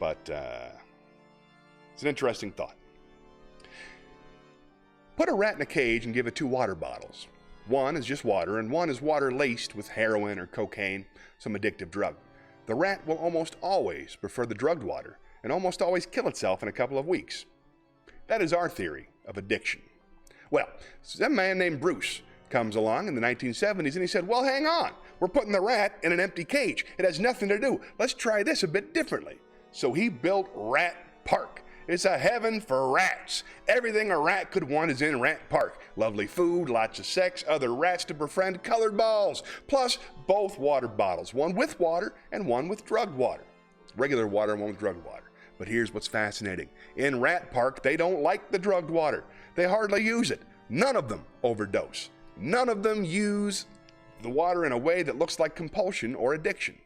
but it's an interesting thought. Put a rat in a cage and give it 2 water bottles. One is just water, and one is water laced with heroin or cocaine, some addictive drug. The rat will almost always prefer the drugged water and almost always kill itself in a couple of weeks. That is our theory of addiction. Well, some man named Bruce comes along in the 1970s and he said, well, hang on. We're putting the rat in an empty cage. It has nothing to do. Let's try this a bit differently. So he built Rat Park. It's a heaven for rats. Everything a rat could want is in Rat Park. Lovely food, lots of sex, other rats to befriend, colored balls, plus both water bottles, one with water and one with drugged water. Regular water and one with drugged water. But here's what's fascinating. In Rat Park, they don't like the drugged water. They hardly use it. None of them overdose. None of them use the water in a way that looks like compulsion or addiction.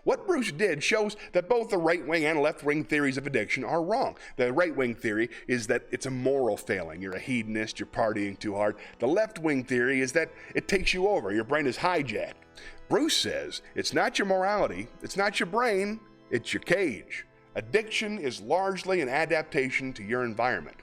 What Bruce did shows that both the right-wing and left-wing theories of addiction are wrong. The right-wing theory is that it's a moral failing. You're a hedonist, you're partying too hard. The left-wing theory is that it takes you over. Your brain is hijacked. Bruce says it's not your morality, it's not your brain, it's your cage. Addiction is largely an adaptation to your environment.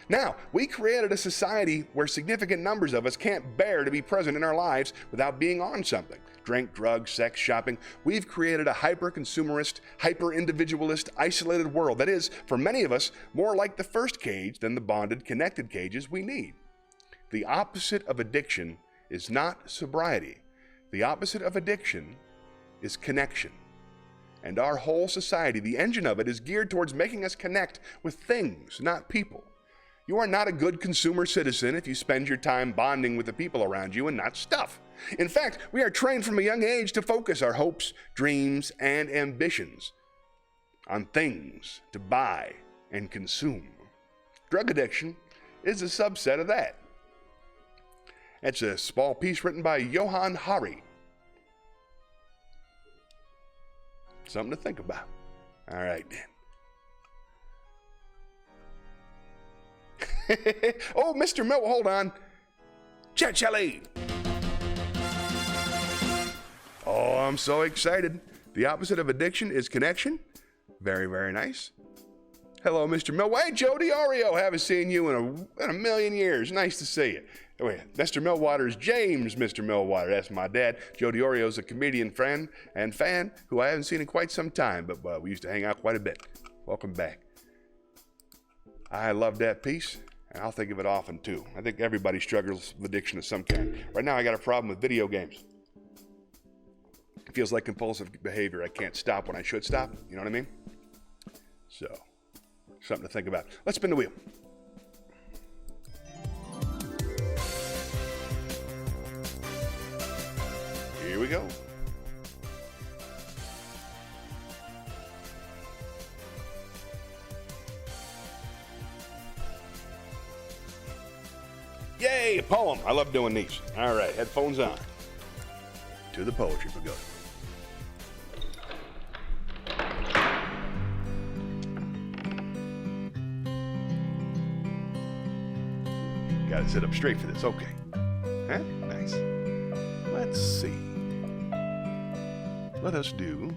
Now, we created a society where significant numbers of us can't bear to be present in our lives without being on something. Drink, drugs, sex, shopping. We've created a hyper-consumerist, hyper-individualist, isolated world that is, for many of us, more like the first cage than the bonded, connected cages we need. The opposite of addiction is not sobriety. The opposite of addiction is connection. And our whole society, the engine of it, is geared towards making us connect with things, not people. You are not a good consumer citizen if you spend your time bonding with the people around you and not stuff. In fact, we are trained from a young age to focus our hopes, dreams, and ambitions on things to buy and consume. Drug addiction is a subset of that. It's a small piece written by Johann Hari. Something to think about. All right, then. Oh, Mr. Mill, hold on. Chelly. Oh, I'm so excited. The opposite of addiction is connection. Very, very nice. Hello, Mr. Mill. Hey, Joe DiOrio. Haven't seen you in a million years. Nice to see you. Wait, Mr. Millwater is James Mr. Millwater. That's my dad. Joe DiOrio is a comedian friend and fan who I haven't seen in quite some time, but we used to hang out quite a bit. Welcome back. I love that piece, and I'll think of it often, too. I think everybody struggles with addiction of some kind. Right now, I got a problem with video games. It feels like compulsive behavior. I can't stop when I should stop. You know what I mean? So, something to think about. Let's spin the wheel. Here we go. Yay, a poem. I love doing these. All right, headphones on. To the poetry pavilion. Gotta sit up straight for this. Okay. Huh? Nice. Let's see. Let us do.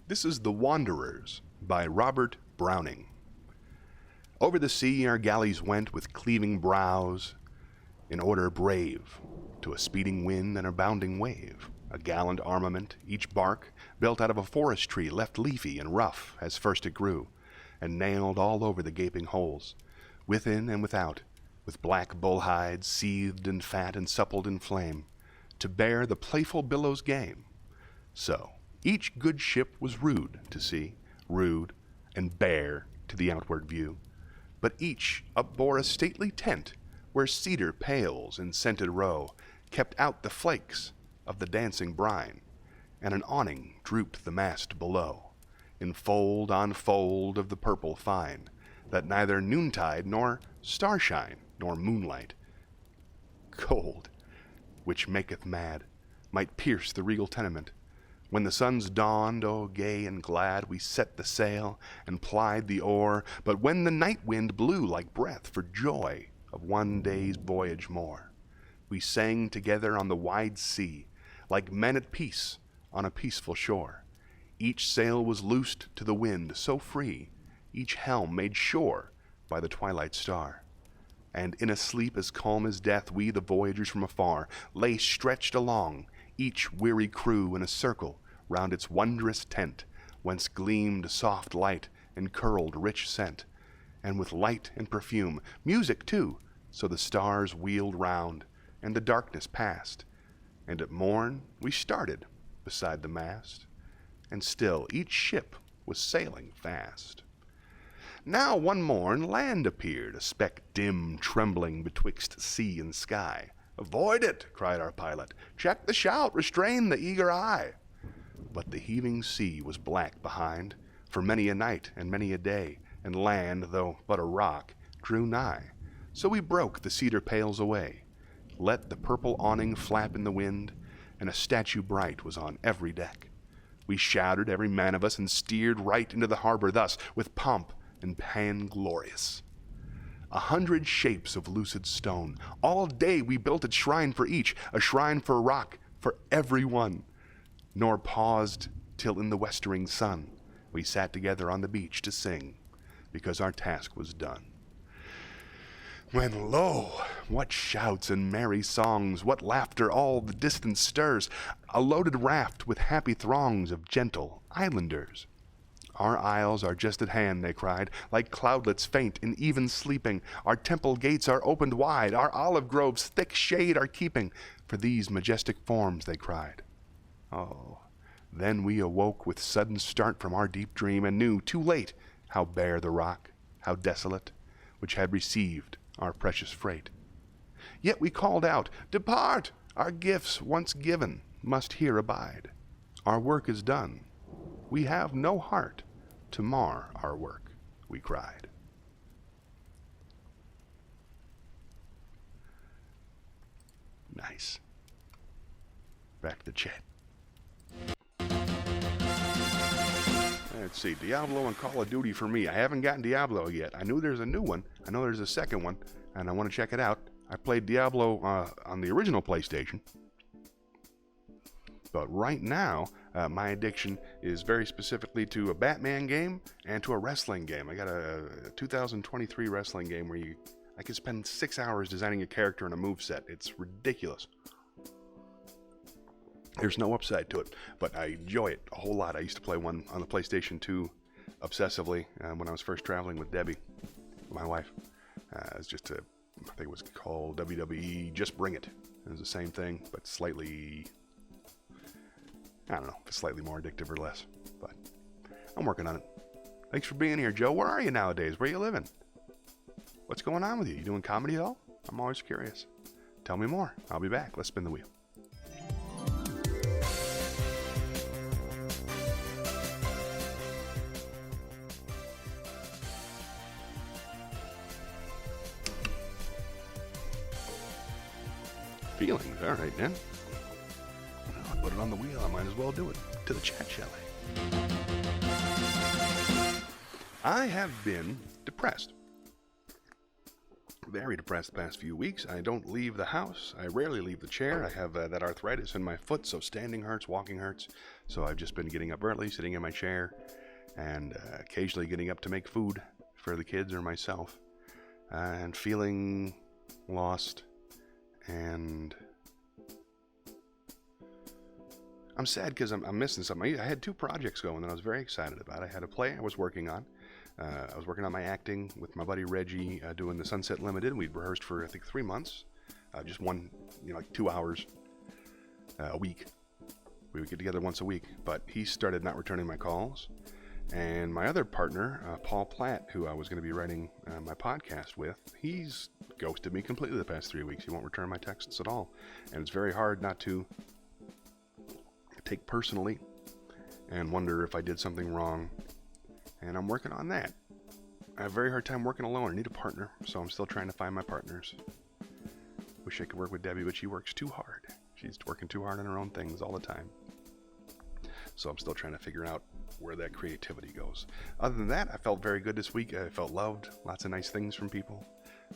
This is The Wanderers by Robert Browning. Over the sea our galleys went with cleaving brows, in order brave, to a speeding wind and a bounding wave. A gallant armament, each bark built out of a forest tree left leafy and rough as first it grew, and nailed all over the gaping holes, within and without, with black bull hides, seethed and fat and suppled in flame, to bear the playful billows' game. So each good ship was rude to see, rude and bare to the outward view, but each upbore a stately tent, where cedar pales in scented row kept out the flakes of the dancing brine, and an awning drooped the mast below, in fold on fold of the purple fine, that neither noontide nor starshine nor moonlight, cold, which maketh mad, might pierce the regal tenement. When the suns dawned, oh gay and glad, we set the sail and plied the oar, but when the night wind blew like breath for joy of one day's voyage more, we sang together on the wide sea, like men at peace on a peaceful shore. Each sail was loosed to the wind so free, each helm made sure by the twilight star. And in a sleep as calm as death, we, the voyagers from afar, lay stretched along, each weary crew in a circle round its wondrous tent, whence gleamed soft light and curled rich scent, and with light and perfume, music too, so the stars wheeled round, and the darkness passed. And at morn we started beside the mast, and still each ship was sailing fast. Now one morn land appeared, a speck dim, trembling betwixt sea and sky. "Avoid it," cried our pilot. "Check the shout, restrain the eager eye." But the heaving sea was black behind, for many a night and many a day, and land, though but a rock, drew nigh. So we broke the cedar pales away, let the purple awning flap in the wind, and a statue bright was on every deck. We shouted, every man of us, and steered right into the harbor thus, with pomp and pan glorious. 100 shapes of lucid stone, all day we built a shrine for each, a shrine for rock, for every one, nor paused till in the westering sun we sat together on the beach to sing, because our task was done. When lo, what shouts and merry songs, what laughter all the distance stirs, a loaded raft with happy throngs of gentle islanders. Our isles are just at hand, they cried, like cloudlets faint in even sleeping. Our temple gates are opened wide, our olive groves thick shade are keeping. For these majestic forms, they cried. Oh, then we awoke with sudden start from our deep dream, and knew, too late, how bare the rock, how desolate, which had received our precious freight. Yet we called out, Depart! Our gifts, once given, must here abide. Our work is done. We have no heart to mar our work, we cried. Nice. Back to the chat. Let's see, Diablo and Call of Duty for me. I haven't gotten Diablo yet. I knew there's a new one. I know there's a second one, and I want to check it out. I played Diablo on the original PlayStation. But right now, my addiction is very specifically to a Batman game and to a wrestling game. I got a 2023 wrestling game where I can spend 6 hours designing a character and a moveset. It's ridiculous. There's no upside to it, but I enjoy it a whole lot. I used to play one on the PlayStation 2 obsessively when I was first traveling with Debbie, my wife. It's just I think it was called WWE Just Bring It. It was the same thing, but slightly, I don't know if it's slightly more addictive or less, but I'm working on it. Thanks for being here, Joe. Where are you nowadays? Where are you living? What's going on with you? You doing comedy at all? I'm always curious. Tell me more. I'll be back. Let's spin the wheel. Feelings, all right then. I'll put it on the wheel. I might as well do it. To the chat, shall I have been depressed. Very depressed the past few weeks. I don't leave the house. I rarely leave the chair. I have that arthritis in my foot, so standing hurts, walking hurts. So I've just been getting up early, sitting in my chair, and occasionally getting up to make food for the kids or myself, and feeling lost. And I'm sad because I'm missing something. I had 2 projects going that I was very excited about. I had a play I was working on. I was working on my acting with my buddy Reggie, doing the Sunset Limited. We'd rehearsed for, I think, 3 months. Just one, like 2 hours a week. We would get together once a week. But he started not returning my calls. And my other partner, Paul Platt, who I was going to be writing my podcast with, he's ghosted me completely the past 3 weeks. He won't return my texts at all. And it's very hard not to take personally and wonder if I did something wrong. And I'm working on that. I have a very hard time working alone. I need a partner, so I'm still trying to find my partners. Wish I could work with Debbie, but she works too hard. She's working too hard on her own things all the time. So I'm still trying to figure out where that creativity goes. Other than that, I felt very good this week. I felt loved. Lots of nice things from people.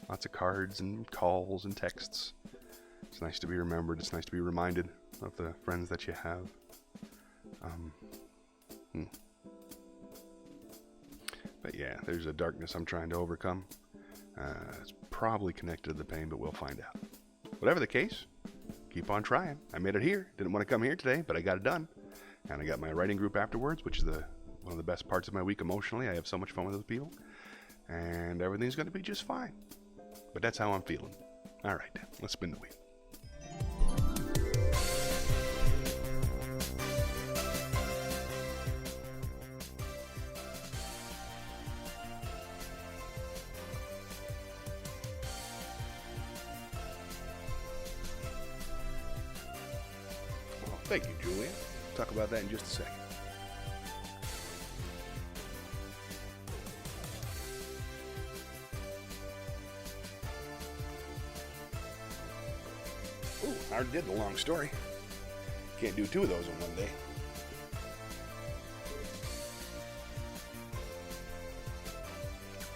Lots of cards and calls and texts. It's nice to be remembered. It's nice to be reminded of the friends that you have. But yeah, there's a darkness I'm trying to overcome. It's probably connected to the pain, but we'll find out. Whatever the case, keep on trying. I made it here. Didn't want to come here today, but I got it done. And I got my writing group afterwards, which is one of the best parts of my week emotionally. I have so much fun with those people. And everything's going to be just fine. But that's how I'm feeling. All right, let's spin the wheel. Well, thank you, Julia. Talk about that in just a second. Ooh, I already did the long story. Can't do 2 of those in one day.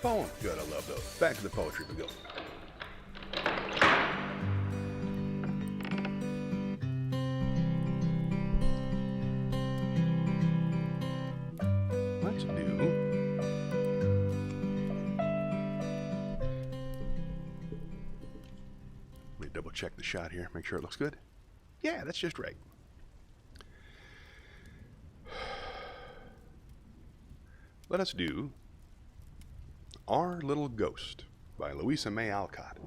Poem. Good, I love those. Back to the poetry we go. double check the shot here, make sure it looks good. Yeah, that's just right. Let us do Our Little Ghost by Louisa May Alcott.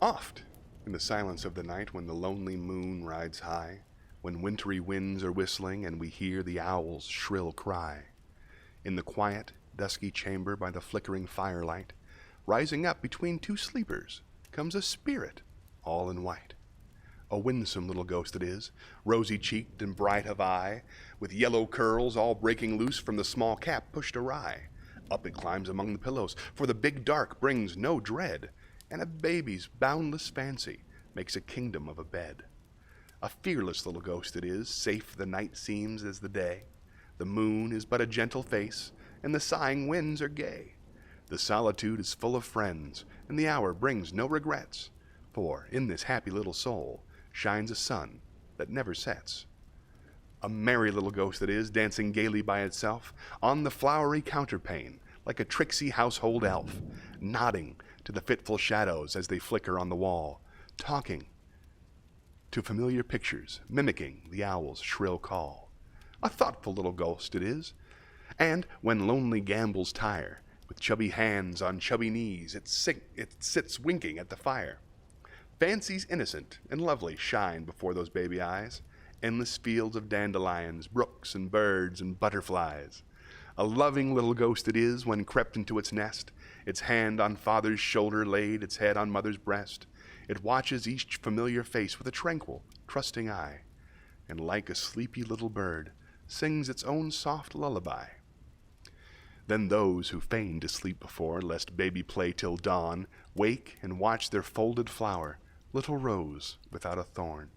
Oft, in the silence of the night, when the lonely moon rides high, when wintry winds are whistling and we hear the owl's shrill cry, in the quiet, dusky chamber by the flickering firelight, rising up between two sleepers, comes a spirit all in white. A winsome little ghost it is, rosy-cheeked and bright of eye, with yellow curls all breaking loose from the small cap pushed awry. Up it climbs among the pillows, for the big dark brings no dread, and a baby's boundless fancy makes a kingdom of a bed. A fearless little ghost it is, safe the night seems as the day. The moon is but a gentle face, and the sighing winds are gay. The solitude is full of friends, and the hour brings no regrets, for in this happy little soul shines a sun that never sets. A merry little ghost it is, dancing gaily by itself on the flowery counterpane, like a tricksy household elf, nodding to the fitful shadows as they flicker on the wall, talking to familiar pictures, mimicking the owl's shrill call. A thoughtful little ghost it is, and when lonely gambols tire, with chubby hands on chubby knees, it sits winking at the fire. Fancies innocent and lovely shine before those baby eyes, endless fields of dandelions, brooks and birds and butterflies. A loving little ghost it is when crept into its nest, its hand on father's shoulder laid, its head on mother's breast. It watches each familiar face with a tranquil, trusting eye, and like a sleepy little bird, sings its own soft lullaby. Then those who feigned to sleep before, lest baby play till dawn, wake and watch their folded flower, little rose without a thorn.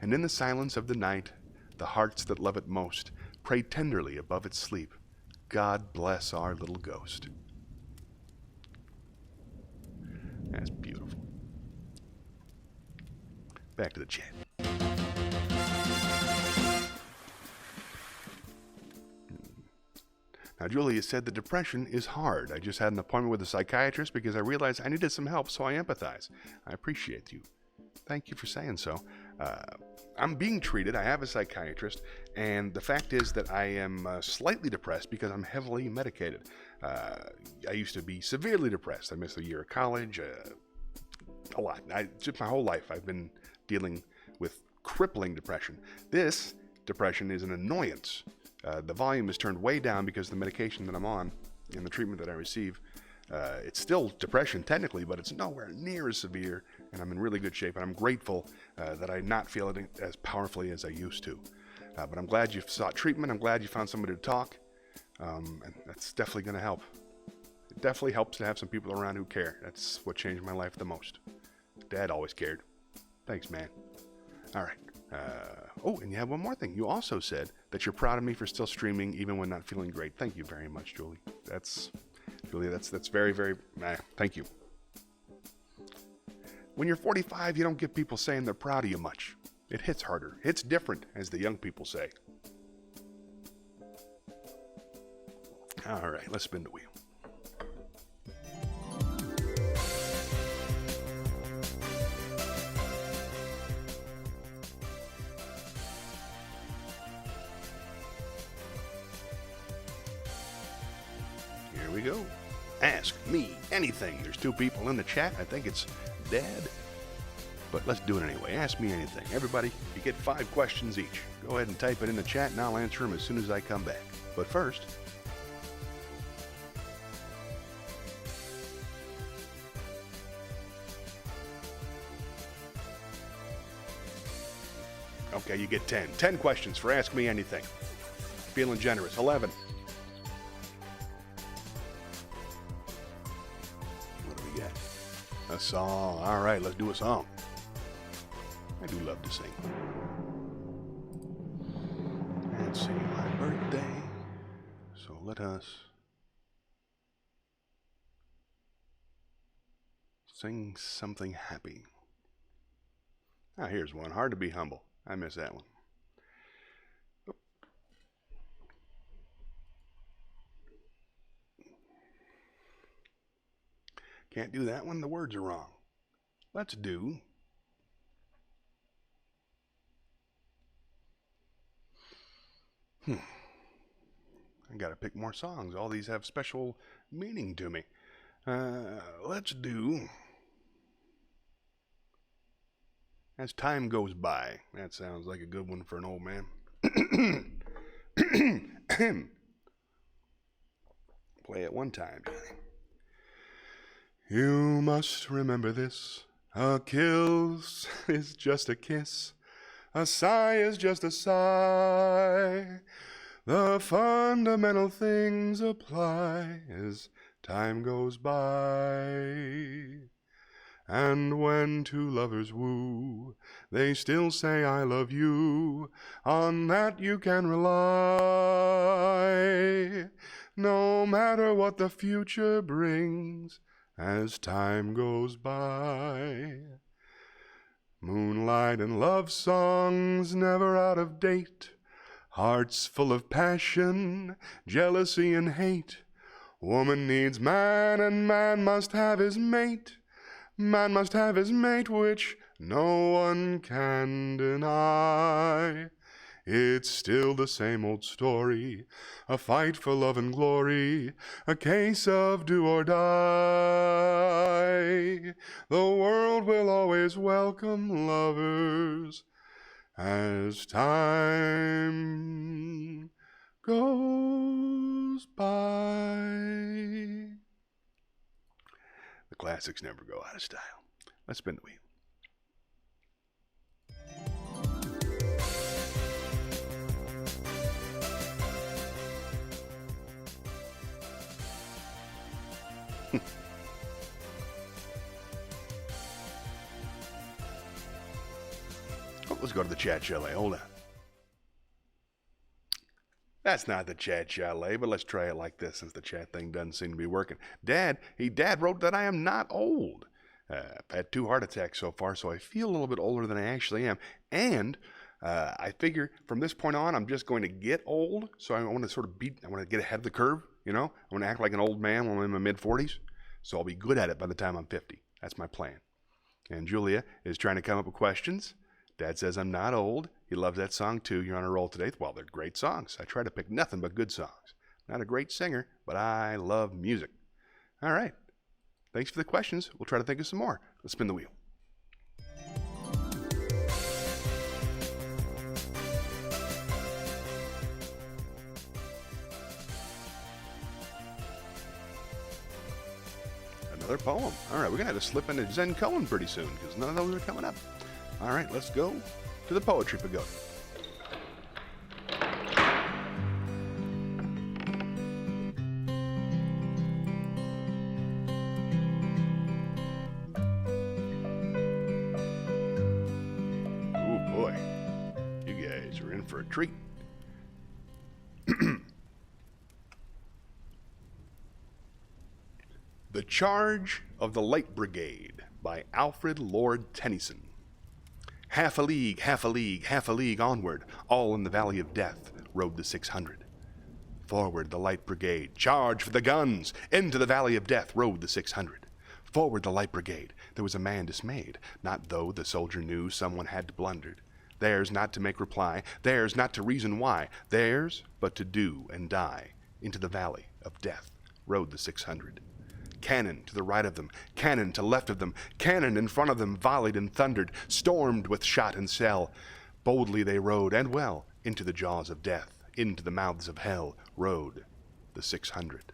And in the silence of the night, the hearts that love it most pray tenderly above its sleep, God bless our little ghost. That's beautiful. Back to the chat. Now, Julia said the depression is hard. I just had an appointment with a psychiatrist because I realized I needed some help, so I empathize. I appreciate you. Thank you for saying so. I'm being treated. I have a psychiatrist, and the fact is that I am slightly depressed because I'm heavily medicated. I used to be severely depressed. I missed a year of college, a lot. Just my whole life I've been dealing with crippling depression. This depression is an annoyance. The volume is turned way down because of the medication that I'm on and the treatment that I receive. It's still depression technically, but it's nowhere near as severe, and I'm in really good shape, and I'm grateful that I not feel it as powerfully as I used to. But I'm glad you sought treatment. I'm glad you found somebody to talk, and that's definitely going to help. It definitely helps to have some people around who care. That's what changed my life the most. Dad always cared. Thanks, man. All right. And you have one more thing. You also said that you're proud of me for still streaming even when not feeling great. Thank you very much, Julie. That's very, very, thank you. When you're 45, you don't get people saying they're proud of you much. It hits harder. It's different, as the young people say. All right, let's spin the wheel. Here we go. Ask me anything. There's two people in the chat. I think it's Dad. But let's do it anyway. Ask me anything. Everybody, you get 5 questions each. Go ahead and type it in the chat and I'll answer them as soon as I come back. But first, okay, you get 10. 10 questions for Ask Me Anything. Feeling generous. 11. What do we got? A song. All right, let's do a song. I do love to sing. Let's see, my birthday. So let us sing something happy. Ah, here's one. Hard to Be Humble. I miss that one. Can't do that one. The words are wrong. let's do I gotta pick more songs. All these have special meaning to me. Let's do As Time Goes By. That sounds like a good one for an old man. Play it one time, Johnny. You must remember this. A kiss is just a kiss. A sigh is just a sigh. The fundamental things apply as time goes by. And when two lovers woo, they still say I love you. On that you can rely. No matter what the future brings as time goes by. Moonlight and love songs never out of date. Hearts full of passion, jealousy and hate. Woman needs man and man must have his mate. Man must have his mate, which no one can deny. It's still the same old story, a fight for love and glory, a case of do or die. The world will always welcome lovers as time goes by. The classics never go out of style. Let's spin the wheel. Let's go to the chat chalet. Hold on. That's not the chat chalet, but let's try it like this since the chat thing doesn't seem to be working. Dad wrote that I am not old. I've had 2 heart attacks so far, so I feel a little bit older than I actually am. And I figure from this point on, I'm just going to get old. So I want to sort of I want to get ahead of the curve, you know? I want to act like an old man when I'm in my mid-40s. So I'll be good at it by the time I'm 50. That's my plan. And Julia is trying to come up with questions. Dad says I'm not old. He loves that song too. You're on a roll today. Well, they're great songs. I try to pick nothing but good songs. Not a great singer, but I love music. All right. Thanks for the questions. We'll try to think of some more. Let's spin the wheel. Another poem. All right, we're going to have to slip into Zen Cohen pretty soon because none of those are coming up. All right, let's go to the Poetry Pagoda. Oh boy, you guys are in for a treat. The Charge of the Light Brigade by Alfred Lord Tennyson. Half a league, half a league, half a league onward, all in the valley of death, rode the 600. Forward the light brigade, charge for the guns, into the valley of death rode the 600. Forward the light brigade, there was a man dismayed, not though the soldier knew someone had blundered. Theirs not to make reply, theirs not to reason why, theirs but to do and die. Into the valley of death rode the 600. Cannon to the right of them, cannon to left of them, cannon in front of them volleyed and thundered, stormed with shot and shell. Boldly they rode, and well, into the jaws of death, into the mouths of hell, rode the 600.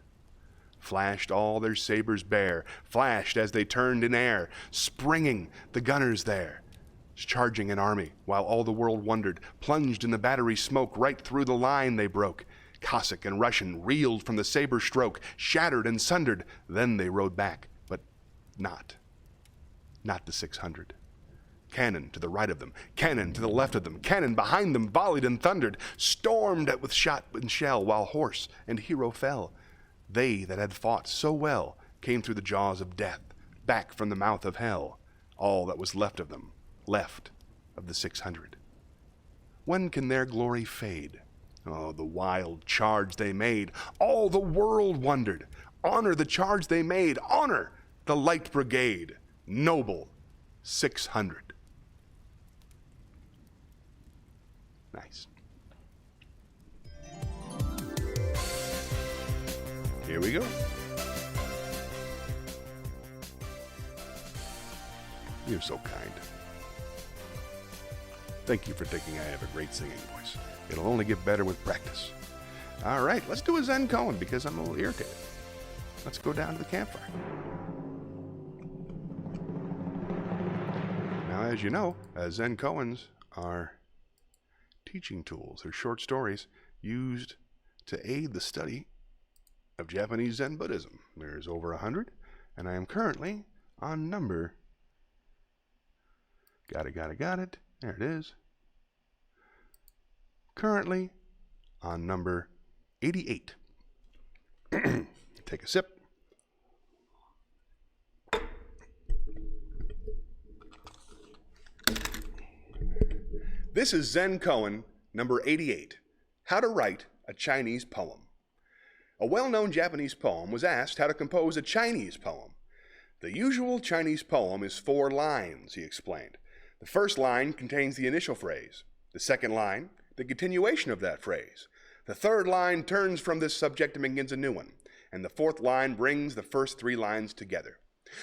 Flashed all their sabers bare, flashed as they turned in air, springing the gunners there. Charging an army, while all the world wondered, plunged in the battery smoke, right through the line they broke. Cossack and Russian reeled from the saber stroke, shattered and sundered. Then they rode back, but not the 600. Cannon to the right of them, cannon to the left of them, cannon behind them volleyed and thundered, stormed with shot and shell, while horse and hero fell. They that had fought so well came through the jaws of death, back from the mouth of hell. All that was left of them, left of the 600. When can their glory fade? Oh, the wild charge they made. All the world wondered. Honor the charge they made. Honor the Light Brigade. Noble 600. Nice. Here we go. You're so kind. Thank you for thinking I have a great singing voice. It'll only get better with practice. All right, let's do a Zen koan because I'm a little irritated. Let's go down to the campfire. Now, as you know, Zen koans are teaching tools. They're short stories used to aid the study of Japanese Zen Buddhism. There's over 100, and I am currently on number... Got it. There it is. Currently on number 88. Take a sip. This is Zen koan number 88, How to Write a Chinese Poem. A well-known Japanese poem was asked how to compose a Chinese poem. The usual Chinese poem is 4 lines, he explained. The first line contains the initial phrase. The second line, the continuation of that phrase. The third line turns from this subject and begins a new one. And the fourth line brings the first 3 lines together.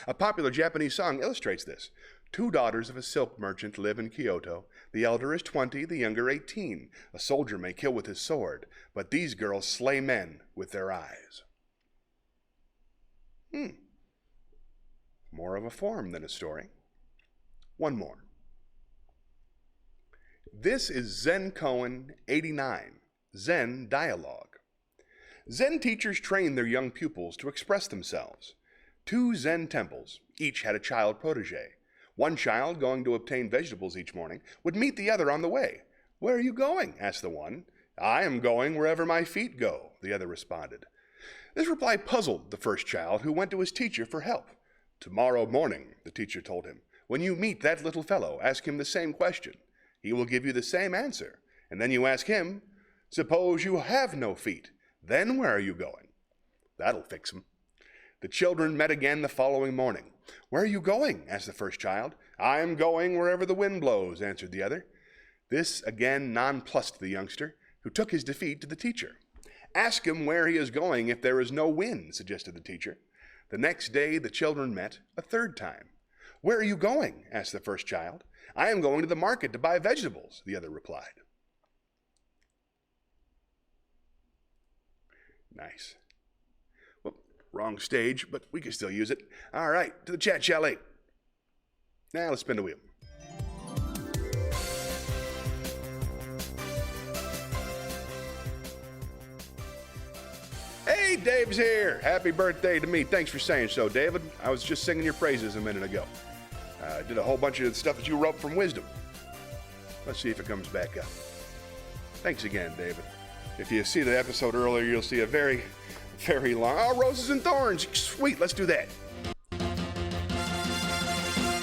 A popular Japanese song illustrates this. 2 daughters of a silk merchant live in Kyoto. The elder is 20, the younger 18. A soldier may kill with his sword, but these girls slay men with their eyes. More of a form than a story. One more. This is Zen koan 89, Zen Dialogue. Zen teachers trained their young pupils to express themselves. 2 Zen temples, each had a child protege. One child, going to obtain vegetables each morning, would meet the other on the way. "Where are you going?" asked the one. "I am going wherever my feet go," the other responded. This reply puzzled the first child, who went to his teacher for help. "Tomorrow morning," the teacher told him, "when you meet that little fellow, ask him the same question. He will give you the same answer. And then you ask him, 'Suppose you have no feet, then where are you going?' That'll fix him." The children met again the following morning. "Where are you going?" asked the first child. "I am going wherever the wind blows," answered the other. This again nonplussed the youngster, who took his defeat to the teacher. "Ask him where he is going if there is no wind," suggested the teacher. The next day the children met a third time. "Where are you going?" asked the first child. "I am going to the market to buy vegetables," the other replied. Nice. Well, wrong stage, but we can still use it. All right, to the chat chalet. Now let's spin the wheel. Hey, Dave's here. Happy birthday to me. Thanks for saying so, David. I was just singing your praises a minute ago. I did a whole bunch of stuff that you wrote from Wisdom. Let's see if it comes back up. Thanks again, David. If you see the episode earlier, you'll see a very, very long... Oh, Roses and Thorns. Sweet, let's do that.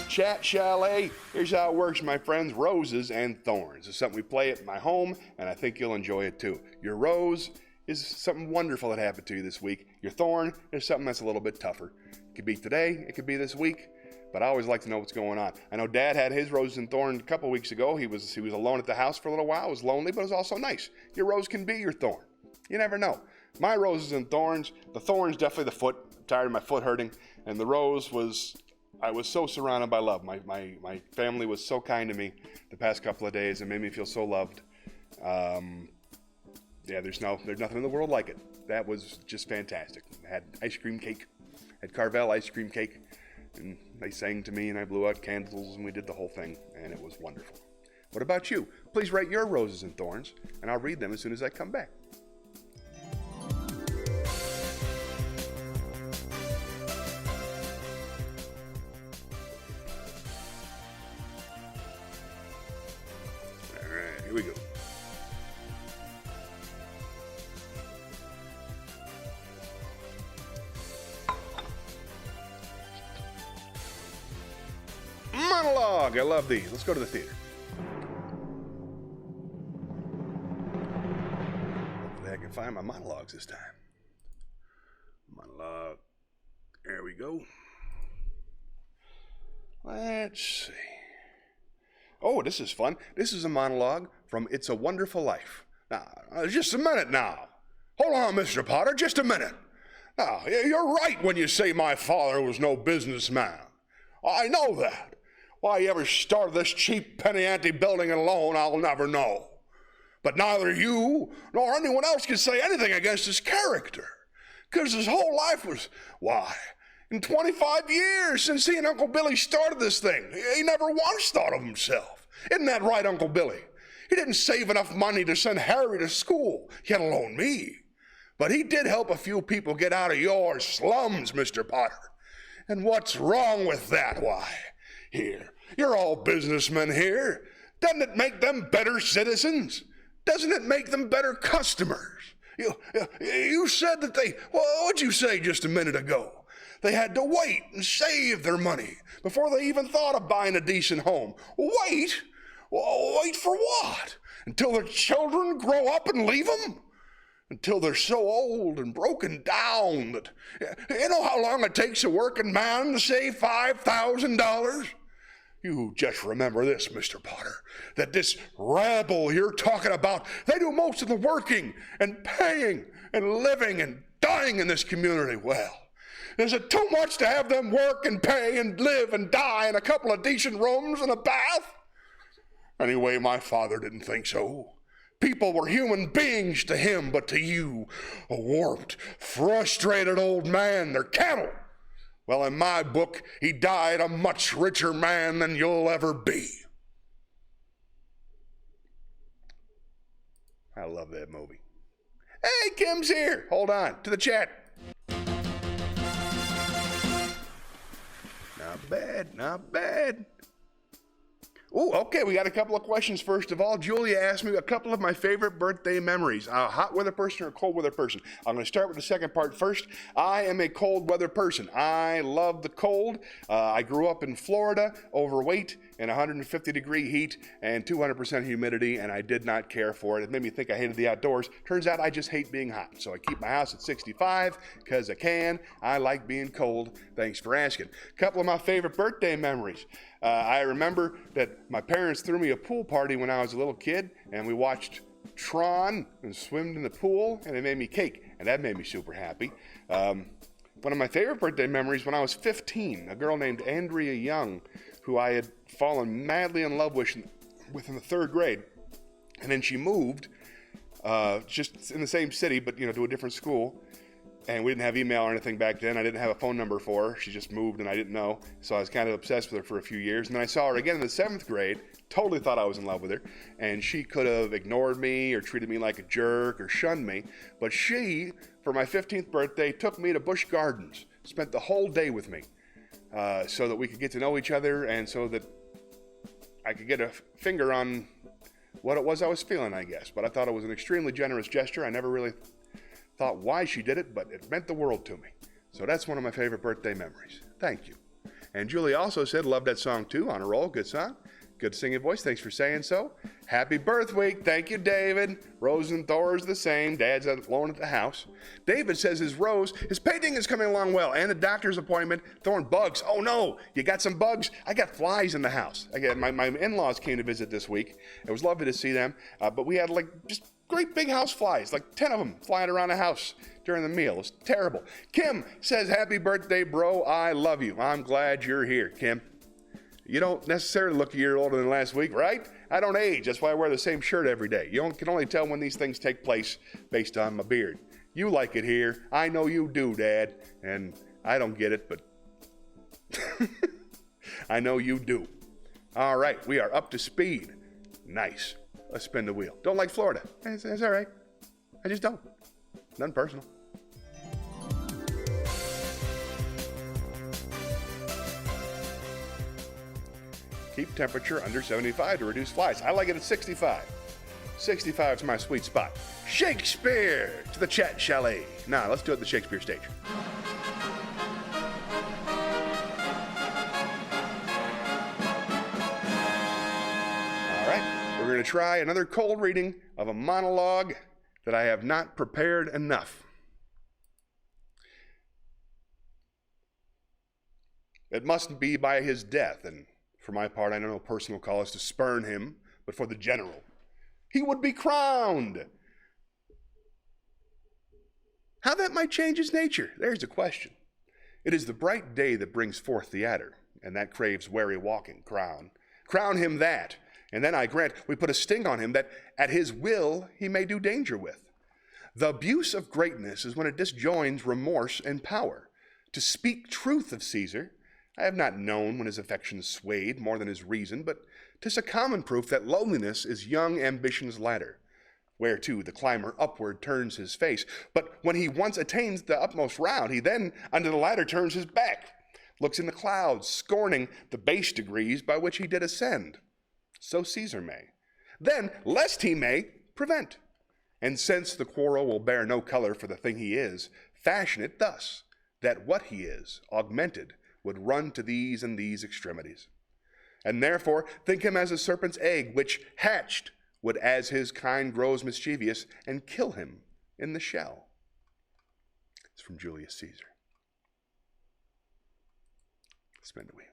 Chat Chalet. Here's how it works, my friends. Roses and Thorns. It's something we play at my home, and I think you'll enjoy it too. Your rose is something wonderful that happened to you this week. Your thorn is something that's a little bit tougher. It could be today, it could be this week, but I always like to know what's going on. I know Dad had his roses and thorn a couple weeks ago. He was alone at the house for a little while. It was lonely, but it was also nice. Your rose can be your thorn. You never know. My roses and thorns, the thorn's definitely the foot. I'm tired of my foot hurting. And the rose was, I was so surrounded by love. My family was so kind to me the past couple of days. It made me feel so loved. Yeah, there's nothing in the world like it. That was just fantastic. I had ice cream cake, had Carvel ice cream cake, and they sang to me, and I blew out candles, and we did the whole thing, and it was wonderful. What about you? Please write your roses and thorns, and I'll read them as soon as I come back. All right, here we go. Monologue. I love these. Let's go to the theater. Hopefully I can find my monologues this time. Monologue. There we go. Let's see. Oh, this is fun. This is a monologue from It's a Wonderful Life. Now, just a minute now. Hold on, Mr. Potter, just a minute. Now, you're right when you say my father was no businessman. I know that. Why he ever started this cheap penny-ante building alone, I'll never know. But neither you nor anyone else can say anything against his character. Because his whole life was, why, in 25 years since he and Uncle Billy started this thing, he never once thought of himself. Isn't that right, Uncle Billy? He didn't save enough money to send Harry to school, let alone me. But he did help a few people get out of your slums, Mr. Potter. And what's wrong with that? Why, here, you're all businessmen here. Doesn't it make them better citizens? Doesn't it make them better customers? You said that what'd you say just a minute ago? They had to wait and save their money before they even thought of buying a decent home. Wait? Wait for what? Until their children grow up and leave them? Until they're so old and broken down that, you know how long it takes a working man to save $5,000? You just remember this, Mr. Potter, that this rabble you're talking about, they do most of the working and paying and living and dying in this community. Well, is it too much to have them work and pay and live and die in a couple of decent rooms and a bath? Anyway, my father didn't think so. People were human beings to him, but to you, a warped, frustrated old man, they're cattle. Well, in my book, he died a much richer man than you'll ever be. I love that movie. Hey, Kim's here. Hold on, to the chat. Not bad, not bad. Oh, okay, we got a couple of questions. First of all, Julia asked me a couple of my favorite birthday memories. A hot weather person or a cold weather person? I'm going to start with the second part first. I am a cold weather person. I love the cold. I grew up in Florida, overweight, in 150 degree heat and 200% humidity, and I did not care for it. It made me think I hated the outdoors. Turns out I just hate being hot. So I keep my house at 65 because I can. I like being cold. Thanks for asking. A couple of my favorite birthday memories. I remember that my parents threw me a pool party when I was a little kid, and we watched Tron and swam in the pool, and it made me cake, and that made me super happy. One of my favorite birthday memories when I was 15, a girl named Andrea Young, who I had fallen madly in love with in the third grade, and then she moved just in the same city, but to a different school. And we didn't have email or anything back then. I didn't have a phone number for her. She just moved and I didn't know. So I was kind of obsessed with her for a few years. And then I saw her again in the 7th grade, totally thought I was in love with her. And she could have ignored me or treated me like a jerk or shunned me. But she, for my 15th birthday, took me to Busch Gardens, spent the whole day with me so that we could get to know each other and so that I could get a finger on what it was I was feeling, I guess. But I thought it was an extremely generous gesture. I never really thought why she did it, but it meant the world to me. So that's one of my favorite birthday memories. Thank you. And Julie also said, love that song too, on a roll, good song. Good singing voice, thanks for saying so. Happy birth week, thank you, David. Rose and Thor's the same, Dad's alone at the house. David says his painting is coming along well, and a doctor's appointment. Thorn, bugs, oh no, you got some bugs? I got flies in the house. My in-laws came to visit this week. It was lovely to see them, but we had just great big house flies, 10 of them flying around the house during the meal. It was terrible. Kim says, happy birthday, bro. I love you. I'm glad you're here, Kim. You don't necessarily look a year older than last week, right? I don't age. That's why I wear the same shirt every day. You can only tell when these things take place based on my beard. You like it here. I know you do, Dad. And I don't get it, but I know you do. All right, we are up to speed. Nice. Let's spin the wheel. Don't like Florida. It's all right. I just don't. Nothing personal. Keep temperature under 75 to reduce flies. I like it at 65. 65 is my sweet spot. Shakespeare to the chat chalet. Now, let's do it at the Shakespeare stage. We're going to try another cold reading of a monologue that I have not prepared enough. It must be by his death, and for my part, I know no personal cause to spurn him, but for the general. He would be crowned. How that might change his nature, there's the question. It is the bright day that brings forth the adder, and that craves wary walking. Crown him that, and then I grant we put a sting on him that at his will he may do danger with. The abuse of greatness is when it disjoins remorse and power. To speak truth of Caesar, I have not known when his affections swayed more than his reason, but 'tis a common proof that lowliness is young ambition's ladder, whereto the climber upward turns his face. But when he once attains the utmost round, he then unto the ladder turns his back, looks in the clouds, scorning the base degrees by which he did ascend. So Caesar may. Then, lest he may, prevent. And since the quarrel will bear no color for the thing he is, fashion it thus, that what he is, augmented, would run to these and these extremities. And therefore think him as a serpent's egg, which hatched would as his kind grows mischievous, and kill him in the shell. It's from Julius Caesar. Spin the wheel.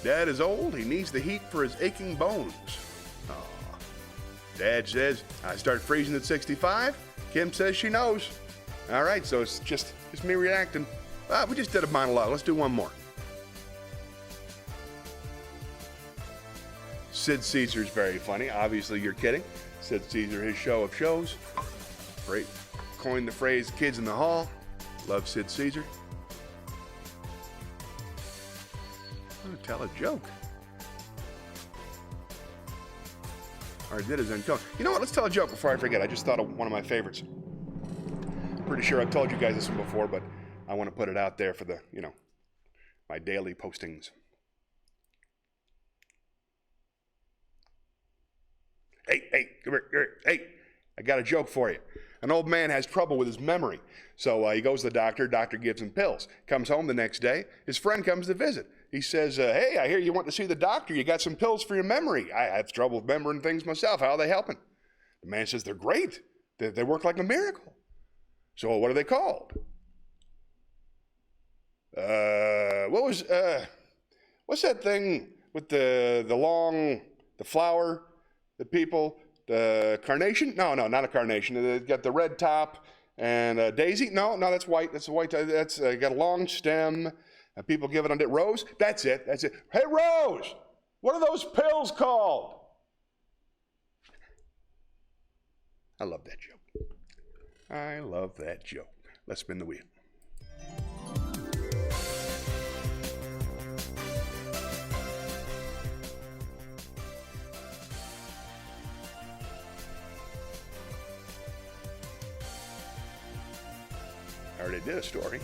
Dad is old. He needs the heat for his aching bones. Aw. Dad says, I start freezing at 65. Kim says she knows. All right, so it's just me reacting. We just did a monologue. Let's do one more. Sid Caesar's very funny. Obviously, you're kidding. Sid Caesar, his show of shows. Great. Coined the phrase kids in the hall. Love Sid Caesar. I'm gonna tell a joke. Or I did his own joke. You know what? Let's tell a joke before I forget. I just thought of one of my favorites. Pretty sure I've told you guys this one before, but I want to put it out there for the, my daily postings. Hey, come here, hey, I got a joke for you. An old man has trouble with his memory. So he goes to the doctor. Doctor gives him pills. Comes home the next day. His friend comes to visit. He says, hey, I hear you want to see the doctor. You got some pills for your memory. I have trouble with remembering things myself. How are they helping? The man says, they're great. They work like a miracle. So what are they called? What's that thing with the flower, the people, the carnation? No, not a carnation. It's got the red top and a daisy. No, that's white. That's a white. That's got a long stem. And people give it on it. Rose? That's it. Hey, Rose, what are those pills called? I love that joke. Let's spin the wheel. I already did a story.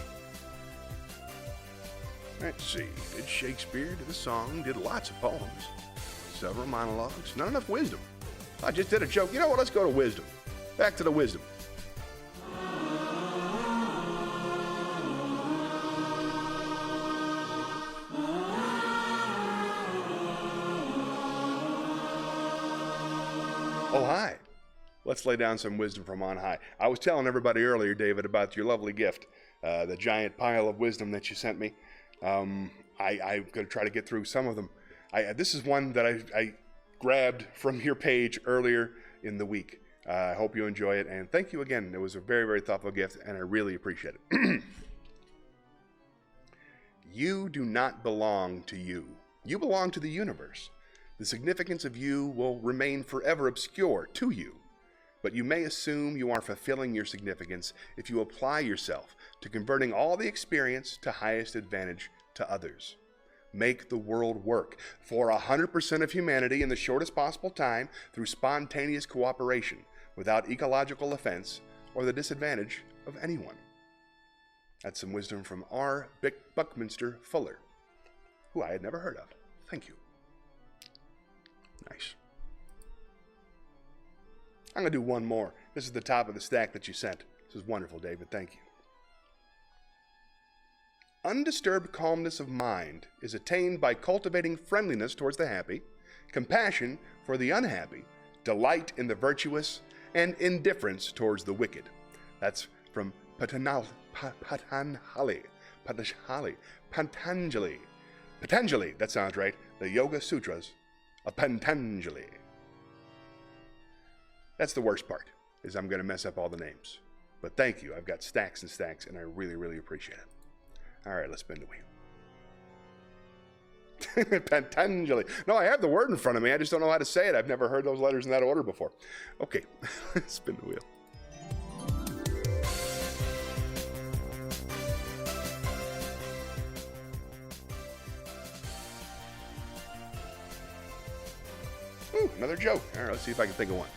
Let's see. Did Shakespeare, did a song, did lots of poems, several monologues, not enough wisdom. I just did a joke. You know what? Let's go to wisdom. Back to the wisdom. Oh, hi. Let's lay down some wisdom from on high. I was telling everybody earlier, David, about your lovely gift, the giant pile of wisdom that you sent me. I'm going to try to get through some of them. This is one that I grabbed from your page earlier in the week. I hope you enjoy it, and thank you again. It was a very, very thoughtful gift, and I really appreciate it. You do not belong to you. You belong to the universe. The significance of you will remain forever obscure to you, but you may assume you are fulfilling your significance if you apply yourself to converting all the experience to highest advantage to others. Make the world work for 100% of humanity in the shortest possible time through spontaneous cooperation, without ecological offense or the disadvantage of anyone. That's some wisdom from R. Buckminster Fuller, who I had never heard of. Thank you. Nice. I'm going to do one more. This is the top of the stack that you sent. This This is wonderful, David. Thank you. Undisturbed calmness of mind is attained by cultivating friendliness towards the happy, compassion for the unhappy, delight in the virtuous, and indifference towards the wicked. That's from Patanjali. Patanjali, that sounds right. The Yoga Sutras of Patanjali. That's the worst part, is I'm going to mess up all the names. But thank you. I've got stacks and stacks, and I really, really appreciate it. All right, let's spin the wheel. Patanjali. No, I have the word in front of me. I just don't know how to say it. I've never heard those letters in that order before. Okay, spin the wheel. Ooh, another joke. All right, let's see if I can think of one.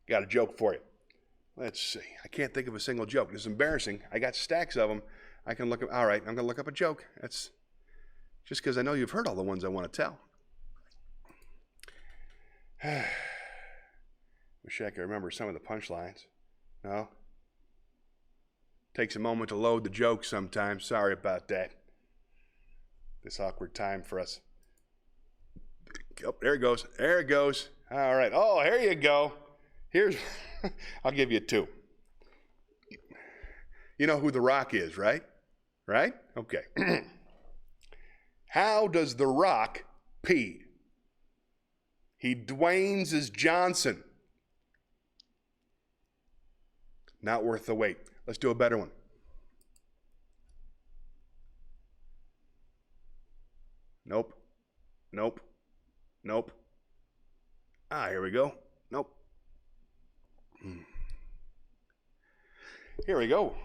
Got a joke for you. Let's see. I can't think of a single joke. It's embarrassing. I got stacks of them. I can look up. All right, I'm going to look up a joke. That's just because I know you've heard all the ones I want to tell. Wish I could remember some of the punchlines. No? Takes a moment to load the joke sometimes. Sorry about that. This awkward time for us. Oh, there it goes. There it goes. All right. Oh, here you go. Here's, I'll give you two. You know who The Rock is, right? Right? Okay. How does The Rock pee? He Dwayne's as Johnson. Not worth the wait. Let's do a better one. Nope. Nope. Nope. Ah, here we go. Nope. Here we go.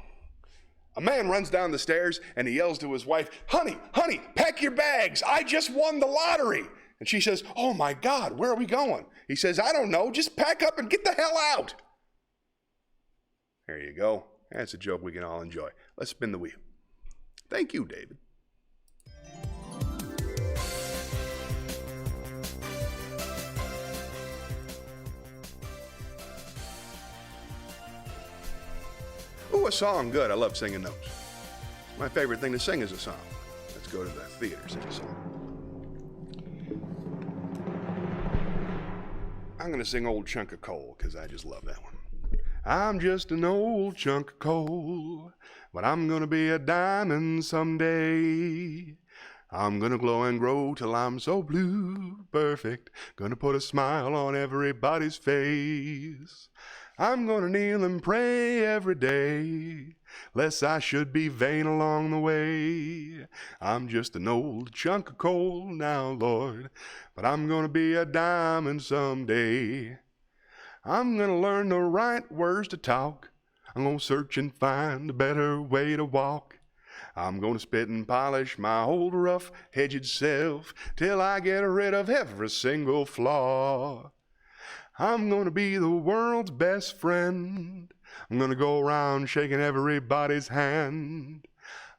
A man runs down the stairs and he yells to his wife, honey, pack your bags. I just won the lottery. And she says, oh my God, where are we going? He says, I don't know. Just pack up and get the hell out. There you go. That's a joke we can all enjoy. Let's spin the wheel. Thank you, David. Ooh, a song. Good. I love singing those. My favorite thing to sing is a song. Let's go to the theater, sing a song. I'm going to sing Old Chunk of Coal because I just love that one. I'm just an old chunk of coal, but I'm going to be a diamond someday. I'm going to glow and grow till I'm so blue, perfect. Going to put a smile on everybody's face. I'm going to kneel and pray every day, lest I should be vain along the way. I'm just an old chunk of coal now, Lord, but I'm going to be a diamond someday. I'm going to learn the right words to talk. I'm going to search and find a better way to walk. I'm going to spit and polish my old rough-edged self till I get rid of every single flaw. I'm going to be the world's best friend. I'm going to go around shaking everybody's hand.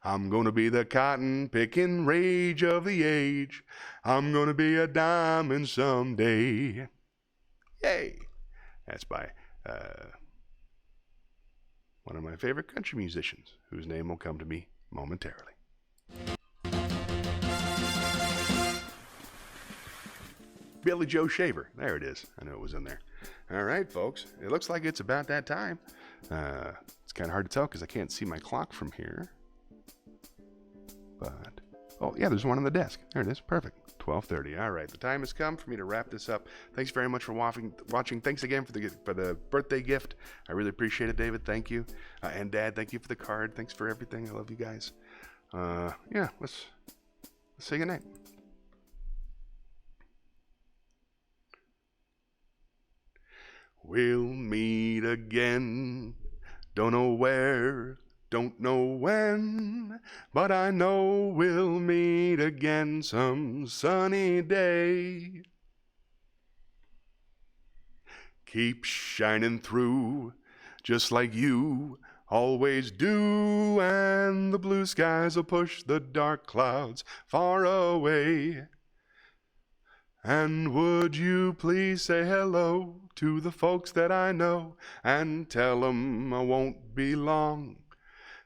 I'm going to be the cotton-picking rage of the age. I'm going to be a diamond someday. Yay! That's by one of my favorite country musicians, whose name will come to me momentarily. Billy Joe Shaver. There it is. I knew it was in there. All right, folks. It looks like it's about that time. It's kind of hard to tell because I can't see my clock from here. But, oh, yeah, there's one on the desk. There it is. Perfect. 12:30. All right. The time has come for me to wrap this up. Thanks very much for watching. Thanks again for the birthday gift. I really appreciate it, David. Thank you. And Dad, thank you for the card. Thanks for everything. I love you guys. Yeah, let's say goodnight. We'll meet again, don't know where, don't know when, but I know we'll meet again some sunny day. Keep shining through, just like you always do, and the blue skies will push the dark clouds far away. And would you please say hello to the folks that I know, and tell 'em I won't be long.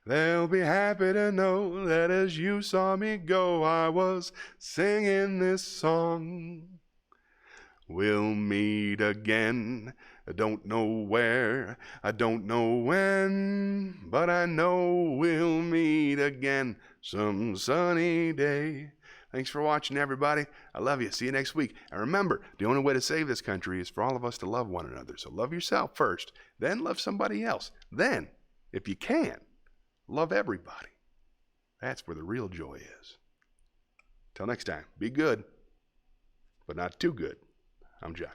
They'll be happy to know that as you saw me go, I was singing this song. We'll meet again, I don't know where, I don't know when, but I know we'll meet again some sunny day. Thanks for watching, everybody. I love you. See you next week. And remember, the only way to save this country is for all of us to love one another. So love yourself first, then love somebody else. Then, if you can, love everybody. That's where the real joy is. Till next time, be good, but not too good. I'm Johnny.